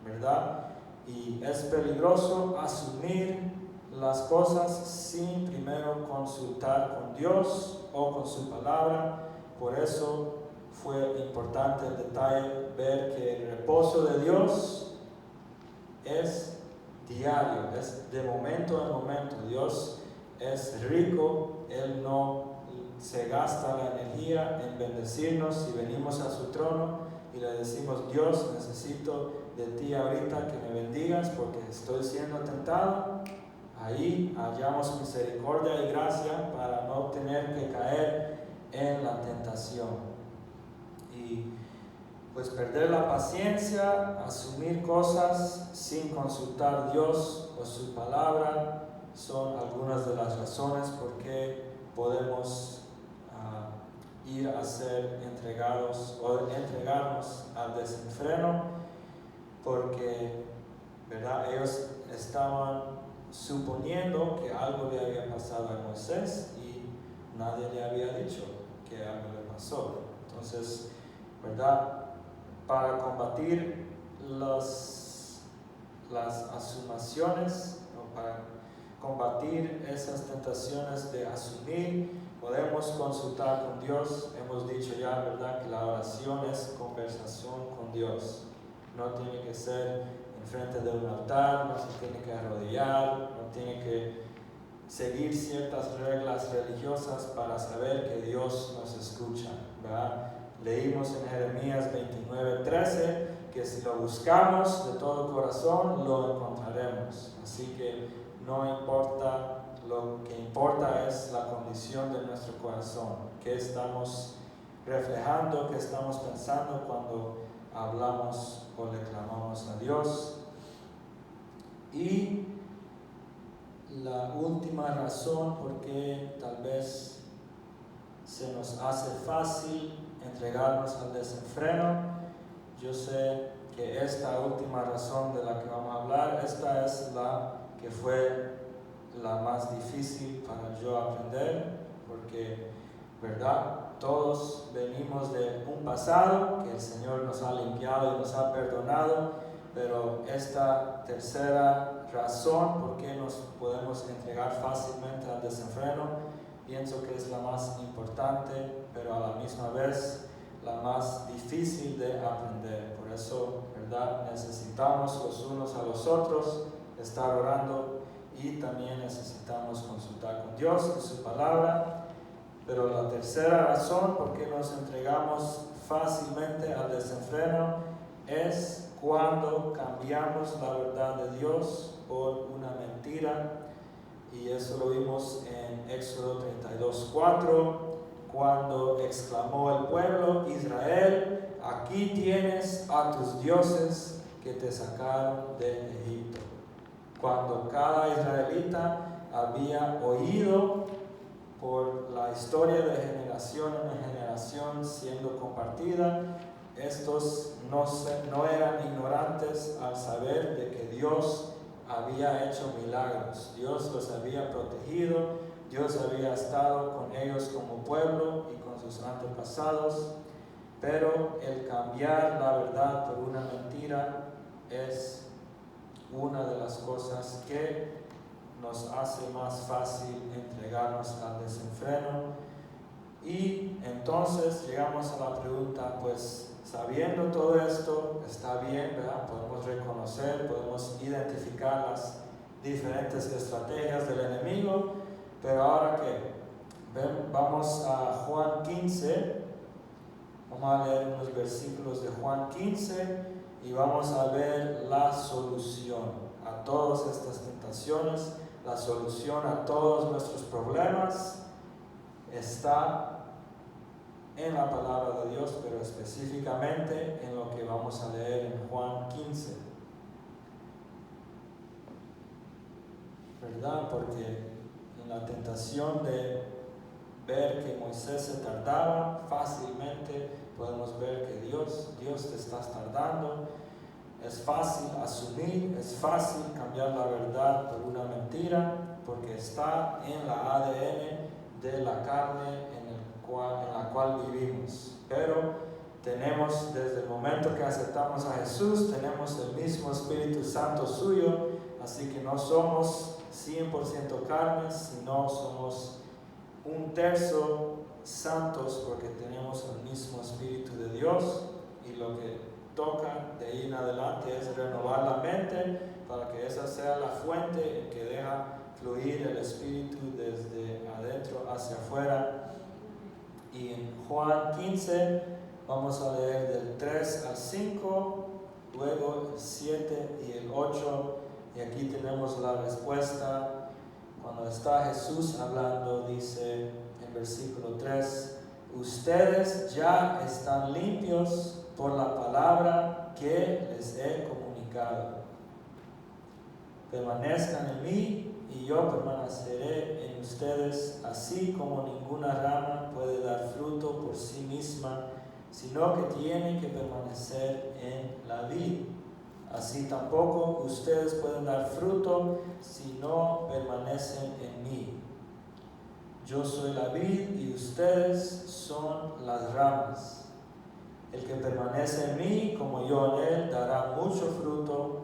¿Verdad? Y es peligroso asumir las cosas sin primero consultar con Dios o con su palabra. Por eso fue importante el detalle ver que el reposo de Dios es diario, es de momento en momento. Dios es rico, Él no se gasta la energía en bendecirnos si venimos a su trono y le decimos, Dios, necesito de ti ahorita que me bendigas porque estoy siendo tentado. Ahí hallamos misericordia y gracia para no tener que caer en la tentación. Y pues perder la paciencia, asumir cosas sin consultar a Dios o su palabra, son algunas de las razones por qué podemos ir a ser entregados o entregarnos al desenfreno, porque ¿verdad? Ellos estaban suponiendo que algo le había pasado a Moisés y nadie le había dicho que algo le pasó. Entonces, ¿verdad? Para combatir las asumaciones o para combatir esas tentaciones de asumir, podemos consultar con Dios. Hemos dicho ya, ¿verdad?, que la oración es conversación con Dios. No tiene que ser enfrente de un altar, no se tiene que arrodillar, no tiene que seguir ciertas reglas religiosas para saber que Dios nos escucha, ¿verdad? Leímos en Jeremías 29:13 que si lo buscamos de todo corazón lo encontraremos. Así que no importa, lo que importa es la condición de nuestro corazón, qué estamos reflejando, qué estamos pensando cuando hablamos o le clamamos a Dios. Y la última razón por qué tal vez se nos hace fácil entregarnos al desenfreno, yo sé que esta última razón de la que vamos a hablar, esta es la que fue la más difícil para yo aprender, porque, ¿verdad?, todos venimos de un pasado que el Señor nos ha limpiado y nos ha perdonado, pero esta tercera razón por qué nos podemos entregar fácilmente al desenfreno, pienso que es la más importante, pero a la misma vez la más difícil de aprender. Por eso, ¿verdad?, necesitamos los unos a los otros estar orando y también necesitamos consultar con Dios y su palabra. Pero la tercera razón por qué nos entregamos fácilmente al desenfreno es cuando cambiamos la verdad de Dios por una mentira. Y eso lo vimos en Éxodo 32:4, cuando exclamó el pueblo: Israel, aquí tienes a tus dioses que te sacaron de Egipto. Cuando cada israelita había oído por la historia de generación en generación siendo compartida, estos no eran ignorantes al saber de que Dios había hecho milagros, Dios los había protegido, Dios había estado con ellos como pueblo y con sus antepasados, pero el cambiar la verdad por una mentira es una de las cosas que nos hace más fácil entregarnos al desenfreno, Y entonces llegamos a la pregunta, pues sabiendo todo esto, está bien, ¿verdad? Podemos reconocer, podemos identificar las diferentes estrategias del enemigo, pero ahora ¿qué? Vamos a Juan 15, vamos a leer unos versículos de Juan 15 y vamos a ver la solución a todas estas tentaciones, la solución a todos nuestros problemas está en la palabra de Dios, pero específicamente en lo que vamos a leer en Juan 15. ¿Verdad? Porque en la tentación de ver que Moisés se tardaba, fácilmente podemos ver que Dios te está tardando. Es fácil asumir, es fácil cambiar la verdad por una mentira, porque está en la ADN de la carne en la cual vivimos. Pero tenemos, desde el momento que aceptamos a Jesús, tenemos el mismo Espíritu Santo suyo, así que no somos 100% carnes, sino somos 1/3 santos, porque tenemos el mismo Espíritu de Dios, y lo que toca de ahí en adelante es renovar la mente para que esa sea la fuente que deja fluir el Espíritu desde adentro hacia afuera. Y en Juan 15 vamos a leer del 3 al 5, luego el 7 y el 8, y aquí tenemos la respuesta. Cuando está Jesús hablando, dice en versículo 3, ustedes ya están limpios por la palabra que les he comunicado. Permanezcan en mí y yo permaneceré en ustedes, así como ninguna rama puede dar fruto por sí misma, sino que tiene que permanecer en la vid. Así tampoco ustedes pueden dar fruto si no permanecen en mí. Yo soy la vid y ustedes son las ramas. El que permanece en mí, como yo en él, dará mucho fruto.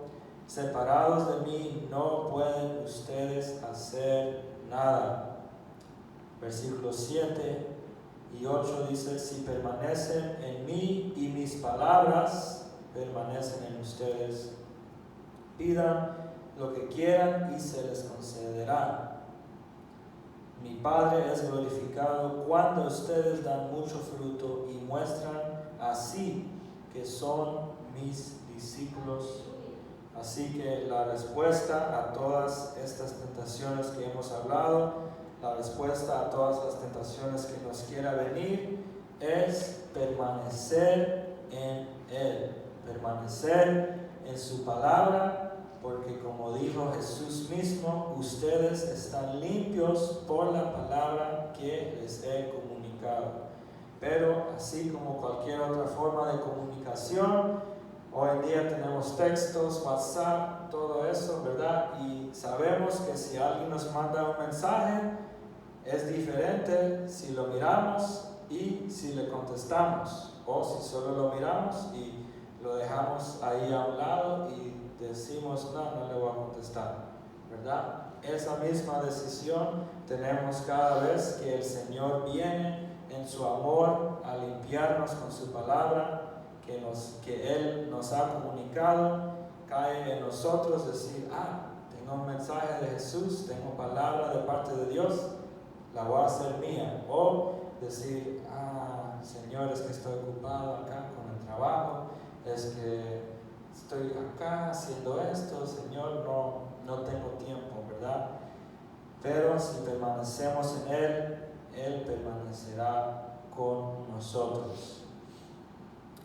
Separados de mí no pueden ustedes hacer nada. Versículos 7 y 8 dice, si permanecen en mí y mis palabras permanecen en ustedes, pidan lo que quieran y se les concederá. Mi Padre es glorificado cuando ustedes dan mucho fruto y muestran así que son mis discípulos. Así que la respuesta a todas estas tentaciones que hemos hablado, la respuesta a todas las tentaciones que nos quiera venir, es permanecer en Él, permanecer en su palabra, porque como dijo Jesús mismo, ustedes están limpios por la palabra que les he comunicado. Pero así como cualquier otra forma de comunicación, hoy en día tenemos textos, WhatsApp, todo eso, ¿verdad? Y sabemos que si alguien nos manda un mensaje, es diferente si lo miramos y si le contestamos, o si solo lo miramos y lo dejamos ahí a un lado y decimos, no le voy a contestar, ¿verdad? Esa misma decisión tenemos cada vez que el Señor viene en su amor a limpiarnos con su palabra, que Él nos ha comunicado. Cae en nosotros decir, tengo un mensaje de Jesús, tengo palabra de parte de Dios, la voy a hacer mía. O decir, Señor, es que estoy ocupado acá con el trabajo, es que estoy acá haciendo esto, Señor, no tengo tiempo, ¿verdad? Pero si permanecemos en Él, Él permanecerá con nosotros.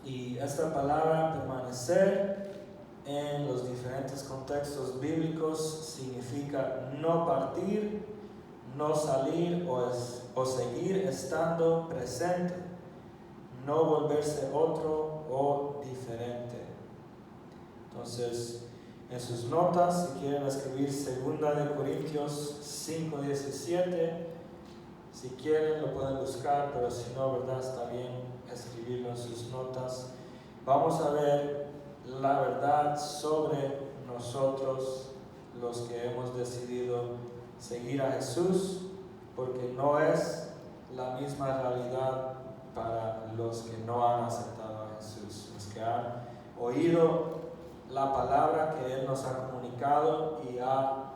Y esta palabra permanecer en los diferentes contextos bíblicos significa no partir, no salir o seguir estando presente, no volverse otro o diferente. Entonces, en sus notas, si quieren escribir 2 Corintios 5:17, si quieren lo pueden buscar, pero si no, ¿verdad? Está bien escribirlo en sus notas. Vamos a ver la verdad sobre nosotros, los que hemos decidido seguir a Jesús, porque no es la misma realidad para los que no han aceptado a Jesús, los que han oído la palabra que Él nos ha comunicado y ha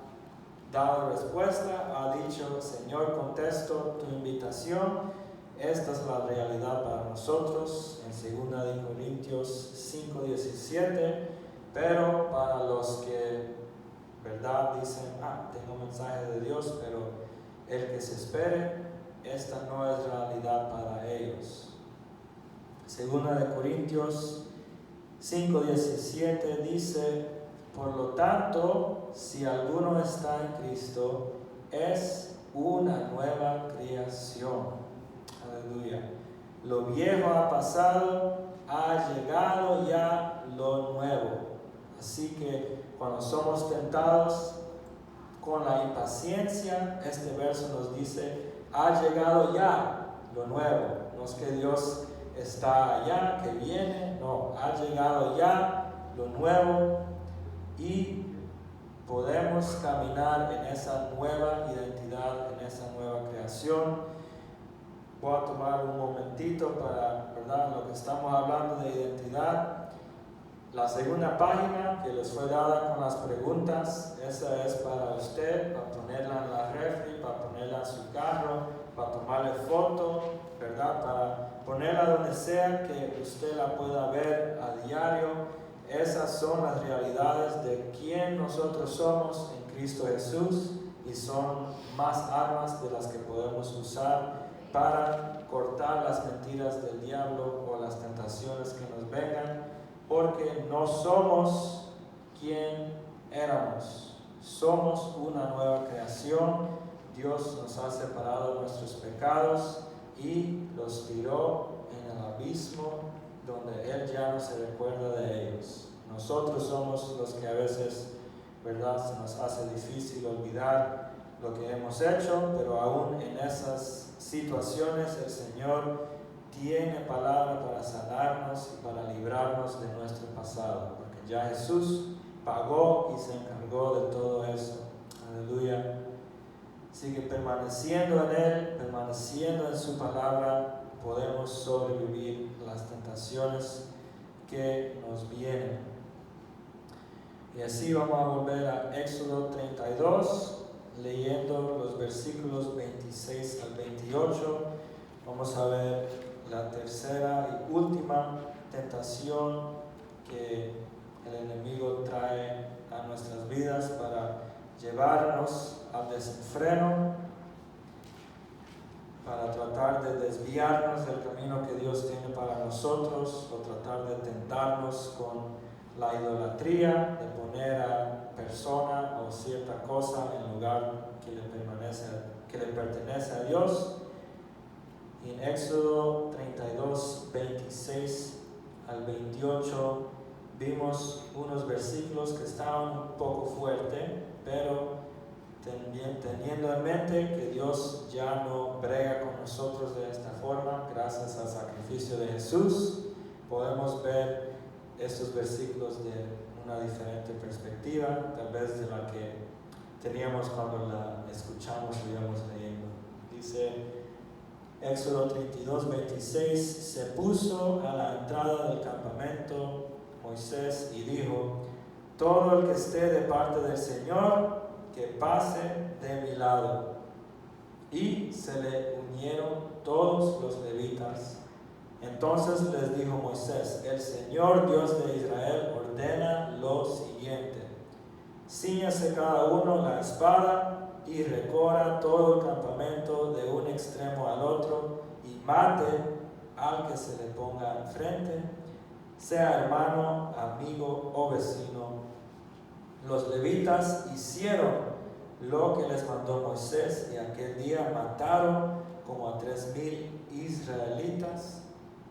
dado respuesta, ha dicho: Señor, contesto tu invitación. Esta es la realidad para nosotros en 2 Corintios 5:17, pero para los que, ¿verdad?, dicen: tengo un mensaje de Dios, pero el que se espere, esta no es realidad para ellos. 2 Corintios 5:17 dice: por lo tanto, si alguno está en Cristo, es una nueva creación. Aleluya. Lo viejo ha pasado, ha llegado ya lo nuevo. Así que cuando somos tentados con la impaciencia, este verso nos dice: ha llegado ya lo nuevo. No es que Dios está allá, que viene, no, ha llegado ya lo nuevo y podemos caminar en esa nueva identidad, en esa nueva creación. Voy a tomar un momentito para, ¿verdad?, lo que estamos hablando de identidad. La segunda página que les fue dada con las preguntas, esa es para usted, para ponerla en la refri, para ponerla en su carro, para tomarle foto, ¿verdad?, para ponerla donde sea que usted la pueda ver a diario. Esas son las realidades de quién nosotros somos en Cristo Jesús y son más armas de las que podemos usar para cortar las mentiras del diablo o las tentaciones que nos vengan, porque no somos quien éramos, somos una nueva creación. Dios nos ha separado de nuestros pecados y los tiró en el abismo donde Él ya no se recuerda de ellos. Nosotros somos los que a veces, ¿verdad?, se nos hace difícil olvidar lo que hemos hecho, pero aún en esas situaciones el Señor tiene palabra para sanarnos y para librarnos de nuestro pasado, porque ya Jesús pagó y se encargó de todo eso. Aleluya. Así que permaneciendo en Él, permaneciendo en su palabra, podemos sobrevivir las tentaciones que nos vienen. Y así vamos a volver a Éxodo 32, leyendo los versículos 26 al 28. Vamos a ver la tercera y última tentación que el enemigo trae a nuestras vidas para llevarnos al desenfreno, para tratar de desviarnos del camino que Dios tiene para nosotros, o tratar de tentarnos con la idolatría, de poner a persona o cierta cosa en lugar que le pertenece a Dios. Y en Éxodo 32, 26 al 28 vimos unos versículos que estaban un poco fuertes, pero teniendo en mente que Dios ya no brega con nosotros de esta forma, gracias al sacrificio de Jesús, podemos ver estos versículos de una diferente perspectiva, tal vez de la que teníamos cuando la escuchamos y íbamos leyendo. Dice Éxodo 32, 26: se puso a la entrada del campamento Moisés y dijo: todo el que esté de parte del Señor, que pase de mi lado. Y se le unieron todos los levitas. Entonces les dijo Moisés: el Señor Dios de Israel ordena lo siguiente: cíñase cada uno la espada y recorra todo el campamento de un extremo al otro y mate al que se le ponga enfrente, sea hermano, amigo o vecino. Los levitas hicieron lo que les mandó Moisés y aquel día mataron como a 3,000 israelitas.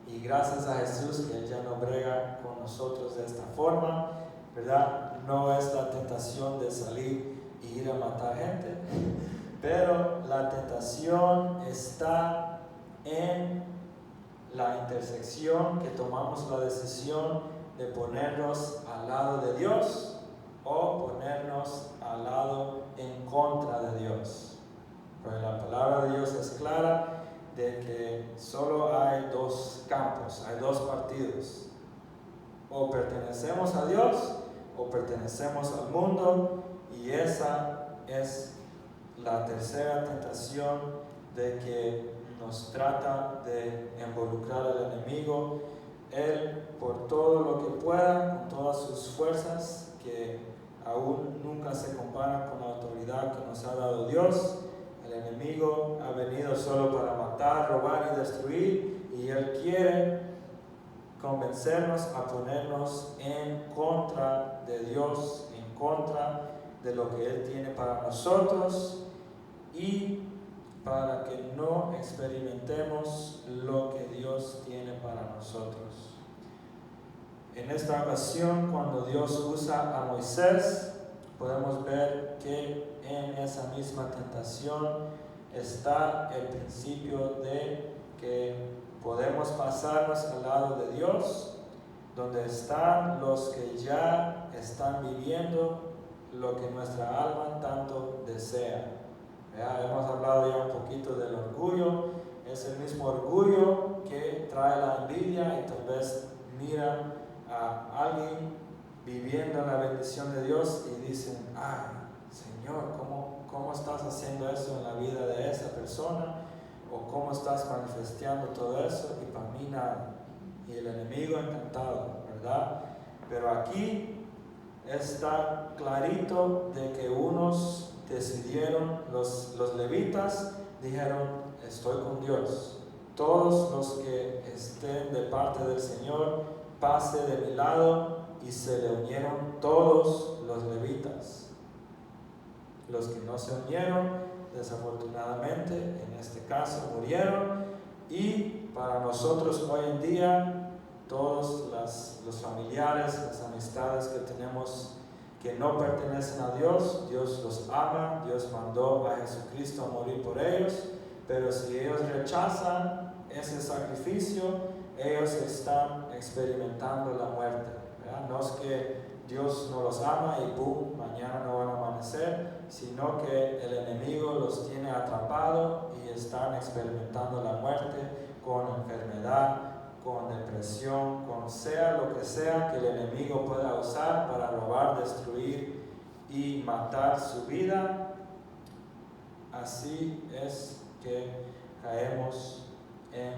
Y gracias a Jesús que Él ya no brega con nosotros de esta forma, ¿verdad? No es la tentación de salir y ir a matar gente, pero la tentación está en la intersección que tomamos la decisión de ponernos al lado de Dios o ponernos al lado en contra de Dios. Pero la palabra de Dios es clara de que solo hay dos campos, hay dos partidos. O pertenecemos a Dios o pertenecemos al mundo, y esa es la tercera tentación de que nos trata de involucrar al enemigo. Él, por todo lo que pueda, con todas sus fuerzas, que aún nunca se comparan con la autoridad que nos ha dado Dios, el enemigo ha venido solo para matar, robar y destruir, y él quiere convencernos a ponernos en contra de Dios, en contra de lo que Él tiene para nosotros, y para que no experimentemos lo que Dios tiene para nosotros. En esta ocasión, cuando Dios usa a Moisés, podemos ver que en esa misma tentación está el principio de que podemos pasarnos al lado de Dios, donde están los que ya están viviendo lo que nuestra alma tanto desea. ¿Ya? Hemos hablado ya un poquito del orgullo. Es el mismo orgullo que trae la envidia, y tal vez mira a alguien viviendo en la bendición de Dios y dicen: ay, Señor, ¿cómo estás haciendo eso en la vida de esa persona? ¿O cómo estás manifestando todo eso? Y para mí nada. Y el enemigo encantado, ¿verdad? Pero aquí está clarito de que unos decidieron, los levitas dijeron: estoy con Dios. Todos los que estén de parte del Señor, pase de mi lado. Y se le unieron todos los levitas. Los que no se unieron, desafortunadamente, en este caso murieron. Y para nosotros hoy en día, todos los familiares, las amistades que tenemos que no pertenecen a Dios, Dios los ama, Dios mandó a Jesucristo a morir por ellos, pero si ellos rechazan ese sacrificio, ellos están experimentando la muerte, ¿verdad? No es que Dios no los ama y boom, mañana no van a amanecer, sino que el enemigo los tiene atrapados y están experimentando la muerte con enfermedad, con depresión, con sea lo que sea que el enemigo pueda usar para robar, destruir y matar su vida. Así es que caemos en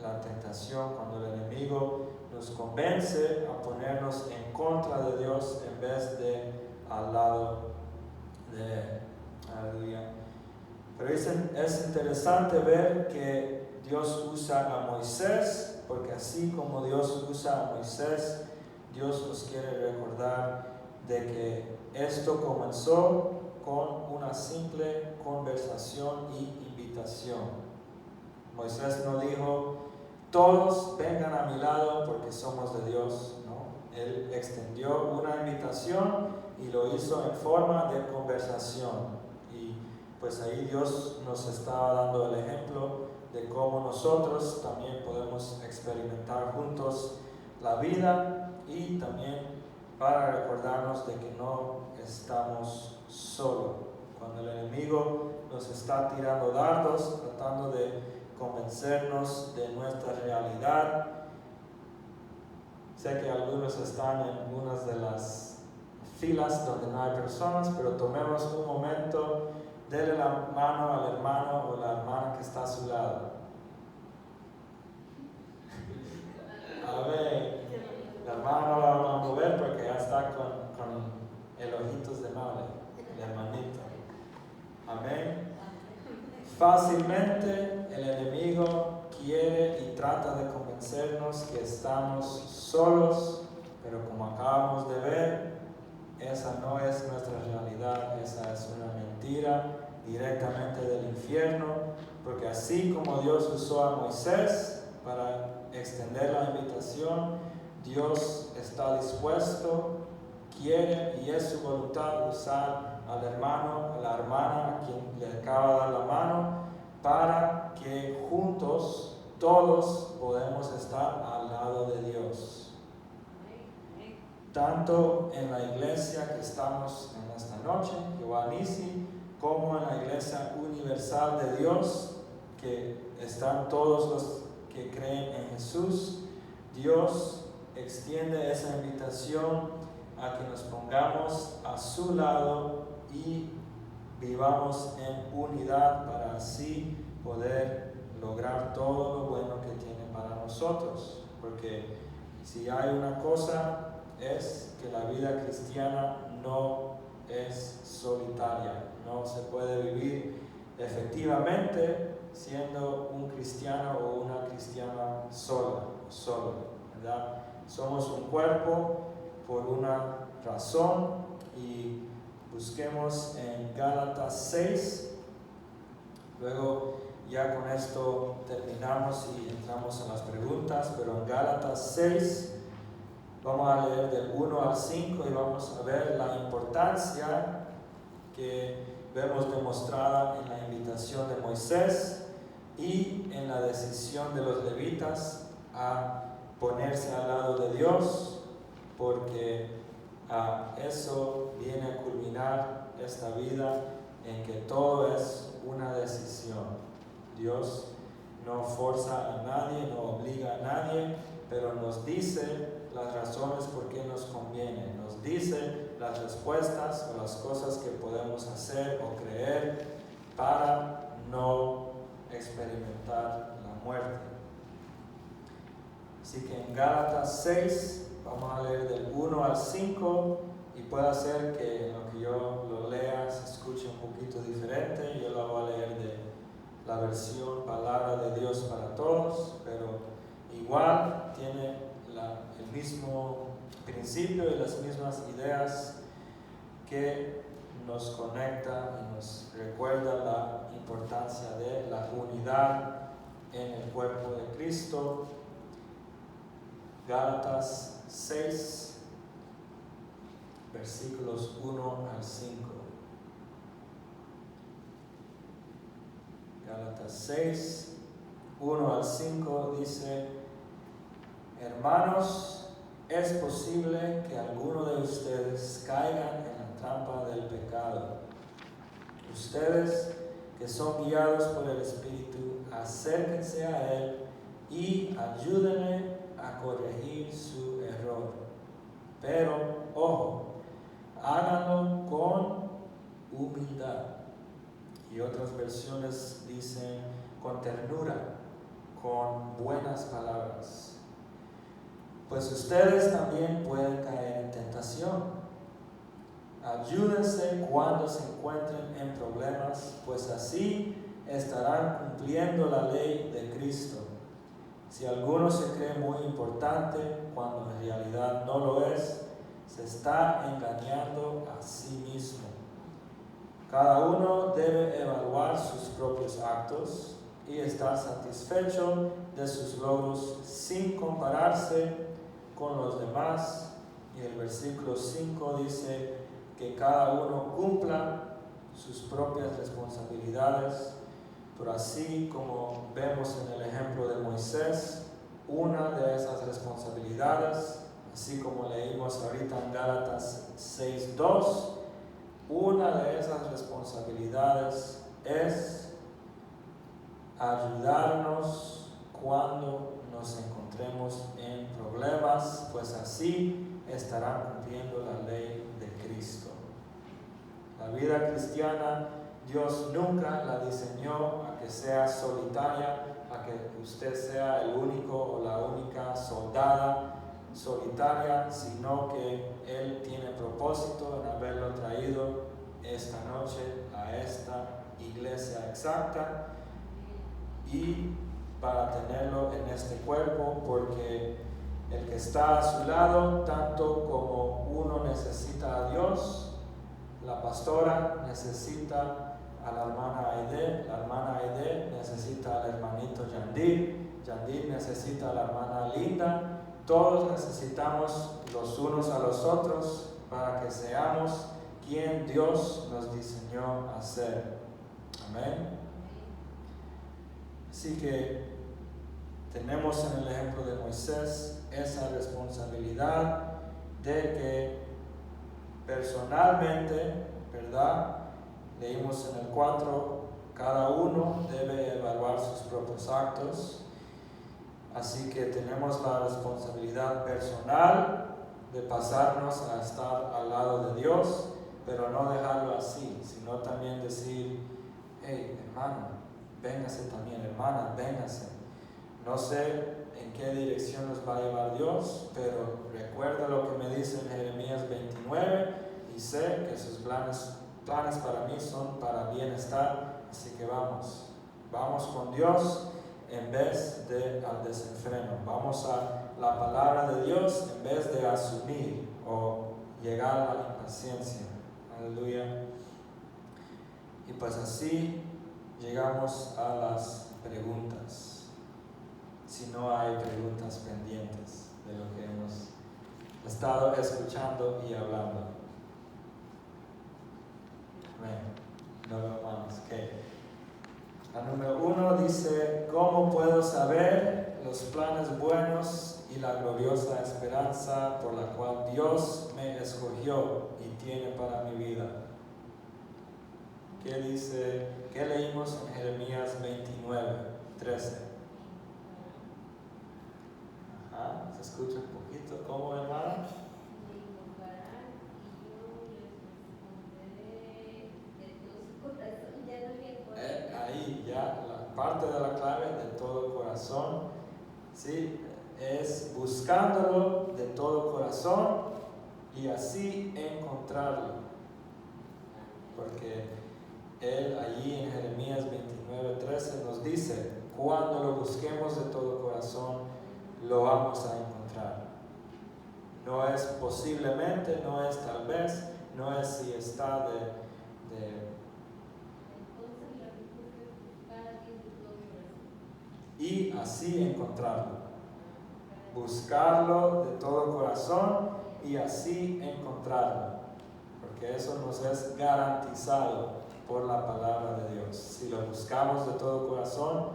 la tentación cuando el enemigo nos convence a ponernos en contra de Dios en vez de al lado de Él. Aleluya. Pero es interesante ver que Dios usa a Moisés, porque así como Dios usa a Moisés, Dios nos quiere recordar de que esto comenzó con una simple conversación y invitación. Moisés no dijo: todos vengan a mi lado porque somos de Dios. No, él extendió una invitación y lo hizo en forma de conversación. Y pues ahí Dios nos estaba dando el ejemplo de cómo nosotros también podemos experimentar juntos la vida, y también para recordarnos de que no estamos solos. Cuando el enemigo nos está tirando dardos, tratando de convencernos de nuestra realidad. Sé que algunos están en algunas de las filas donde no hay personas, pero tomemos un momento, denle la mano al hermano o la hermana que está a su lado. A ver, la hermana no la van a mover porque ya está con el ojitos de madre, el hermanito. Amén. Fácilmente el enemigo quiere y trata de convencernos que estamos solos, pero como acabamos de ver, esa no es nuestra realidad, esa es una mentira directamente del infierno, porque así como Dios usó a Moisés para extender la invitación, Dios está dispuesto, quiere y es su voluntad usar al hermano, a la hermana a quien le acaba de dar la mano, para que juntos todos podemos estar al lado de Dios. Tanto en la iglesia que estamos en esta noche, Jehová Nisi, como en la iglesia universal de Dios, que están todos los que creen en Jesús, Dios extiende esa invitación a que nos pongamos a su lado y vivamos en unidad para así poder lograr todo lo bueno que tiene para nosotros. Porque si hay una cosa es que la vida cristiana no es solitaria, no se puede vivir efectivamente siendo un cristiano o una cristiana solo, ¿verdad? Somos un cuerpo por una razón y busquemos en Gálatas 6. Luego ya con esto terminamos y entramos en las preguntas, pero en Gálatas 6 vamos a leer del 1 al 5 y vamos a ver la importancia que vemos demostrada en la invitación de Moisés y en la decisión de los levitas a ponerse al lado de Dios, porque eso viene a culminar esta vida en que todo es una decisión. Dios no forza a nadie, no obliga a nadie, pero nos dice las razones por qué nos conviene, nos dice las respuestas o las cosas que podemos hacer o creer para no experimentar la muerte. Así que en Gálatas 6 vamos a leer del 1 al 5 y puede ser que lo que yo lo lea se escuche un poquito diferente. Yo lo voy a leer de la versión Palabra de Dios para Todos, pero igual tiene el mismo principio y las mismas ideas que nos conecta y nos recuerda la importancia de la unidad en el cuerpo de Cristo. Gálatas 6, versículos 1 al 5. Gálatas 6, 1 al 5 dice: Hermanos, es posible que alguno de ustedes caigan en la trampa del pecado. Ustedes que son guiados por el Espíritu, acérquense a Él y ayúdenle a corregir su error. Pero, ojo, háganlo con humildad. Y otras versiones dicen con ternura, con buenas palabras. Pues ustedes también pueden caer en tentación. Ayúdense cuando se encuentren en problemas, pues así estarán cumpliendo la ley de Cristo. Si alguno se cree muy importante cuando en realidad no lo es, se está engañando a sí mismo. Cada uno debe evaluar sus propios actos y estar satisfecho de sus logros sin compararse con los demás. Y el versículo 5 dice que cada uno cumpla sus propias responsabilidades, pero así como vemos en el ejemplo de Moisés, una de esas responsabilidades, así como leímos ahorita en Gálatas 6:2, una de esas responsabilidades es ayudarnos cuando nos encontremos en problemas, pues así estarán cumpliendo la ley de Cristo. La vida cristiana, Dios nunca la diseñó a que sea solitaria, a que usted sea el único o la única soldada solitaria, sino que Él tiene propósito en haberlo traído esta noche a esta iglesia exacta y para tenerlo en este cuerpo, porque el que está a su lado, tanto como uno necesita a Dios, la pastora necesita a la hermana Aide necesita al hermanito Yandir necesita a la hermana Linda. Todos necesitamos los unos a los otros para que seamos quien Dios nos diseñó a ser. Amén. Así que tenemos en el ejemplo de Moisés esa responsabilidad de que personalmente, ¿verdad? Leímos en el 4 Cada uno debe evaluar sus propios actos. Así que tenemos la responsabilidad personal de pasarnos a estar al lado de Dios, pero no dejarlo así, sino también decir, hey, hermano, véngase también, hermana, véngase. No sé en qué dirección nos va a llevar Dios, pero recuerda lo que me dice en Jeremías 29 y sé que sus planes para mí son para bienestar, así que vamos con Dios en vez de al desenfreno. Vamos a la palabra de Dios en vez de asumir o llegar a la impaciencia. Aleluya. Y pues así llegamos a las preguntas. Si no hay preguntas pendientes de lo que hemos estado escuchando y hablando. Amén. No lo vamos. Okay. La número 1 dice, ¿cómo puedo saber los planes buenos y la gloriosa esperanza por la cual Dios me escogió y tiene para mi vida? ¿Qué dice? ¿Qué leímos en Jeremías 29:13? Ajá, ¿se escucha un poquito? ¿Cómo, hermana? Me invocarán y yo les responderé de todo su corazón. Ya no me acuerdo. Ahí ya la parte de la clave de todo corazón, ¿sí? Es buscándolo de todo corazón y así encontrarlo. Porque Él allí en Jeremías 29:13 nos dice, cuando lo busquemos de todo corazón, lo vamos a encontrar. No es posiblemente, no es tal vez, no es si está Entonces la respuesta es cada día de todo corazón. y así encontrarlo. Buscarlo de todo corazón y así encontrarlo. Porque eso nos es garantizado por la palabra de Dios. Si lo buscamos de todo corazón,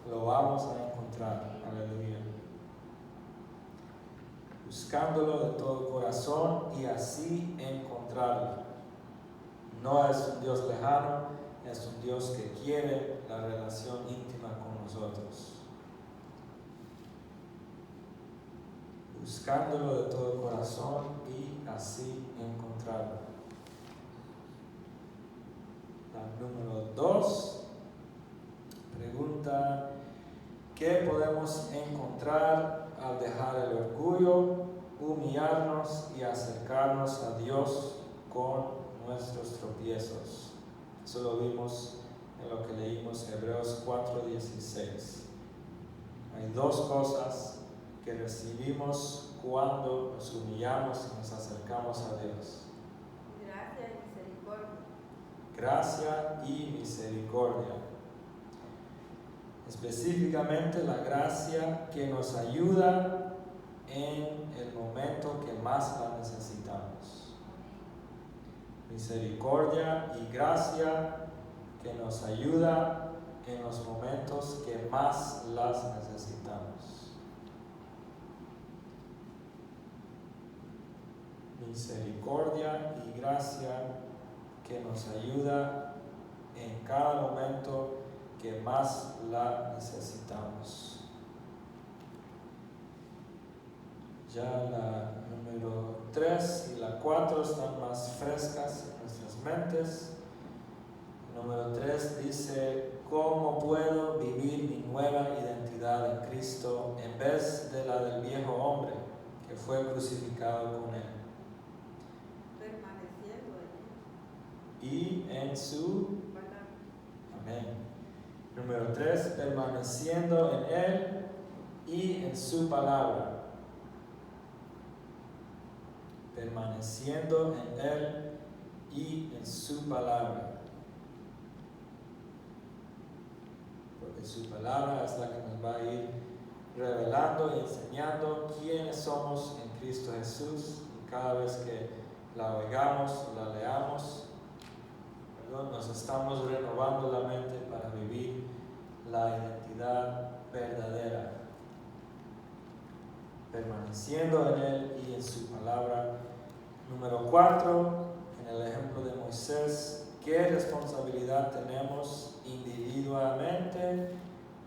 lo vamos a encontrar. Aleluya. Buscándolo de todo corazón y así encontrarlo. No es un Dios lejano, es un Dios que quiere la relación íntima con nosotros. Buscándolo de todo corazón y así encontrarlo. La número 2 pregunta, ¿qué podemos encontrar al dejar el orgullo, humillarnos y acercarnos a Dios con nuestros tropiezos? Eso lo vimos en lo que leímos Hebreos 4:16. Hay dos cosas que recibimos cuando nos humillamos y nos acercamos a Dios. Gracia y misericordia. Gracia y misericordia. Específicamente la gracia que nos ayuda en el momento que más la necesitamos. Misericordia y gracia que nos ayuda en los momentos que más las necesitamos. Misericordia y gracia que nos ayuda en cada momento que más la necesitamos. Ya la número 3 y la 4 están más frescas en nuestras mentes. Número 3 dice, ¿cómo puedo vivir mi nueva identidad en Cristo en vez de la del viejo hombre que fue crucificado con Él? Permaneciendo en Y en su... palabra. Amén. Número 3, permaneciendo en Él y en su palabra. Permaneciendo en Él y en su palabra. Porque su palabra es la que nos va a ir revelando y enseñando quiénes somos en Cristo Jesús. Y cada vez que la oigamos, la leamos, nos estamos renovando la mente para vivir la identidad verdadera, permaneciendo en Él y en su palabra. Número 4, en el ejemplo de Moisés, qué responsabilidad tenemos individualmente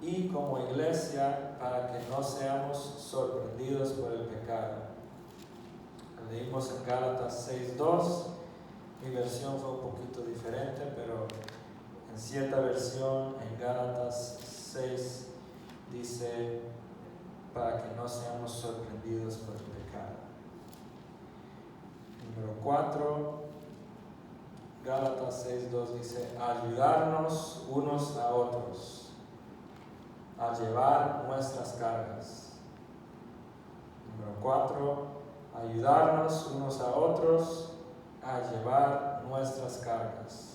y como iglesia para que no seamos sorprendidos por el pecado. Leímos en Gálatas 6:2, mi versión fue un poquito diferente, pero en cierta versión en Gálatas 6 dice para que no seamos sorprendidos por el pecado. Número 4, Gálatas 6:2 dice ayudarnos unos a otros a llevar nuestras cargas. Número 4, ayudarnos unos a otros a llevar nuestras cargas.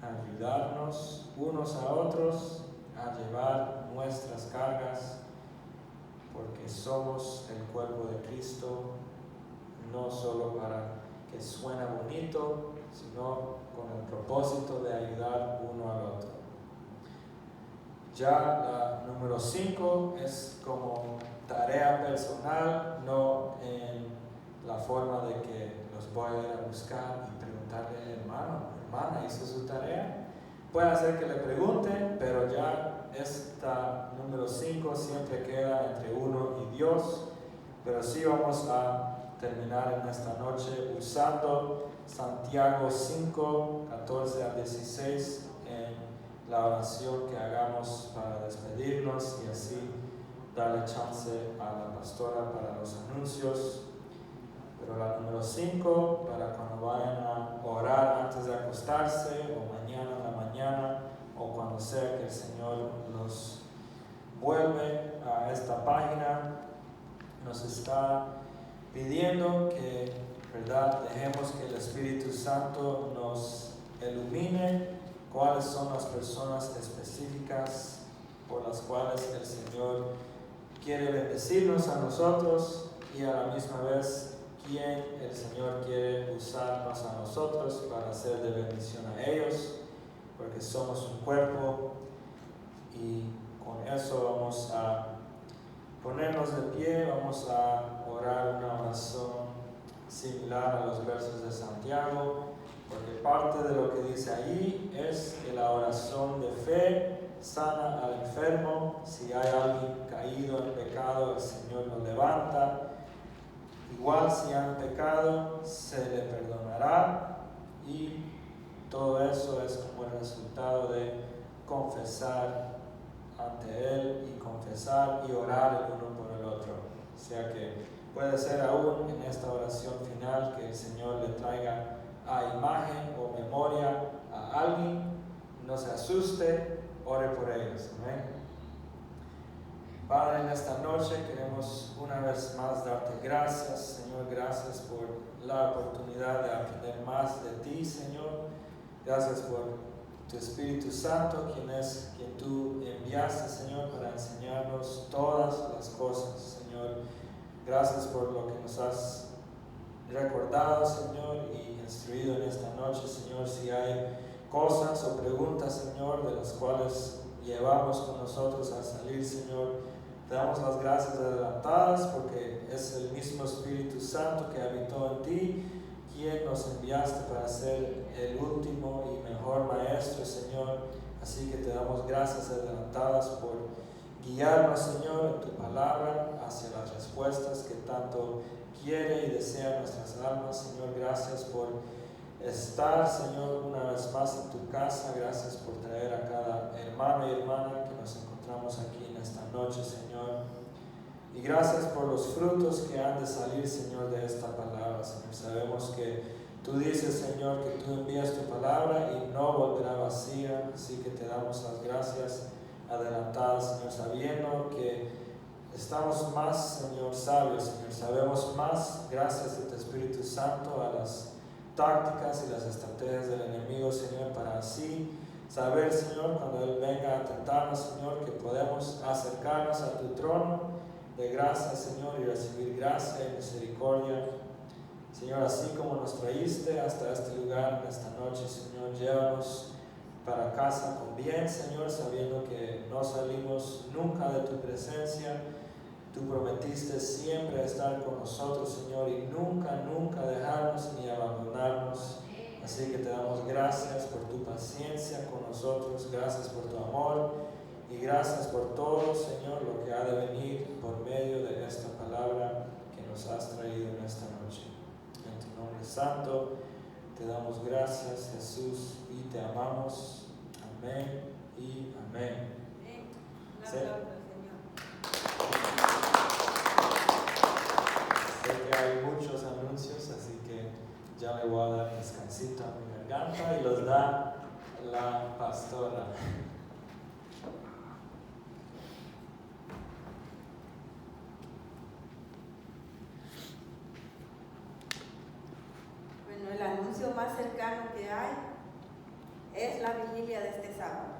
Ayudarnos unos a otros a llevar nuestras cargas, porque somos el cuerpo de Cristo, no solo para que suene bonito, sino con el propósito de ayudar uno al otro. Ya la número 5 es como tarea personal, no en la forma de que los voy a ir a buscar y preguntarle, hermana, ¿hizo su tarea? Puede ser que le pregunten, pero ya esta número 5 siempre queda entre uno y Dios. Pero sí vamos a terminar en esta noche usando Santiago 5, 14 al 16 en la oración que hagamos para despedirnos y así darle chance a la pastora para los anuncios. Pero la número 5, para cuando vayan a orar antes de acostarse, o mañana en la mañana, o cuando sea que el Señor nos vuelve a esta página, nos está pidiendo que, ¿verdad?, dejemos que el Espíritu Santo nos ilumine cuáles son las personas específicas por las cuales el Señor quiere bendecirnos a nosotros y a la misma vez quién el Señor quiere usarnos a nosotros para ser de bendición a ellos, porque somos un cuerpo. Y con eso vamos a ponernos de pie, vamos a orar una oración similar a los versos de Santiago, porque parte de lo que dice ahí es que la oración de fe sana al enfermo. Si hay alguien caído en pecado, el Señor lo levanta. Igual si han pecado, se le perdonará, y todo eso es como el resultado de confesar ante Él y confesar y orar el uno por el otro. O sea que puede ser aún en esta oración final que el Señor le traiga a imagen o memoria a alguien, no se asuste, ore por ellos. Amén. Padre, en esta noche queremos una vez más darte gracias, Señor. Gracias por la oportunidad de aprender más de ti, Señor. Gracias por tu Espíritu Santo, quien tú enviaste, Señor, para enseñarnos todas las cosas, Señor. Gracias por lo que nos has recordado, Señor, y instruido en esta noche, Señor. Si hay cosas o preguntas, Señor, de las cuales llevamos con nosotros al salir, Señor, te damos las gracias adelantadas porque es el mismo Espíritu Santo que habitó en ti, quien nos enviaste para ser el último y mejor maestro, Señor. Así que te damos gracias adelantadas por guiarnos, Señor, en tu palabra hacia las respuestas que tanto quiere y desea nuestras almas, Señor. Gracias por estar, Señor, una vez más en tu casa. Gracias por traer a cada hermano y hermana que nos encontramos aquí en esta noche, Señor. Y gracias por los frutos que han de salir, Señor, de esta palabra, Señor. Sabemos que tú dices, Señor, que tú envías tu palabra y no volverá vacía. Así que te damos las gracias adelantadas, Señor, sabiendo que estamos más, Señor, sabios, Señor. Sabemos más, gracias a tu Espíritu Santo, a las tácticas y las estrategias del enemigo, Señor, para así saber, Señor, cuando Él venga a tentarnos, Señor, que podemos acercarnos a tu trono de gracia, Señor, y recibir gracia y misericordia. Señor, así como nos traíste hasta este lugar en esta noche, Señor, llévanos para casa con bien, Señor, sabiendo que no salimos nunca de tu presencia. Tú prometiste siempre estar con nosotros, Señor, y nunca, nunca dejarnos ni abandonarnos. Así que te damos gracias por tu paciencia con nosotros, gracias por tu amor y gracias por todo, Señor, lo que ha de venir por medio de esta palabra que nos has traído en esta noche. En tu nombre santo te damos gracias, Jesús, y te amamos. Amén y amén. Un Sí. aplauso al Señor. Sé que hay muchos anuncios, así que ya me voy a dar descansito a mi garganta y los da la pastora. Bueno, el anuncio más cercano que hay es la vigilia de este sábado.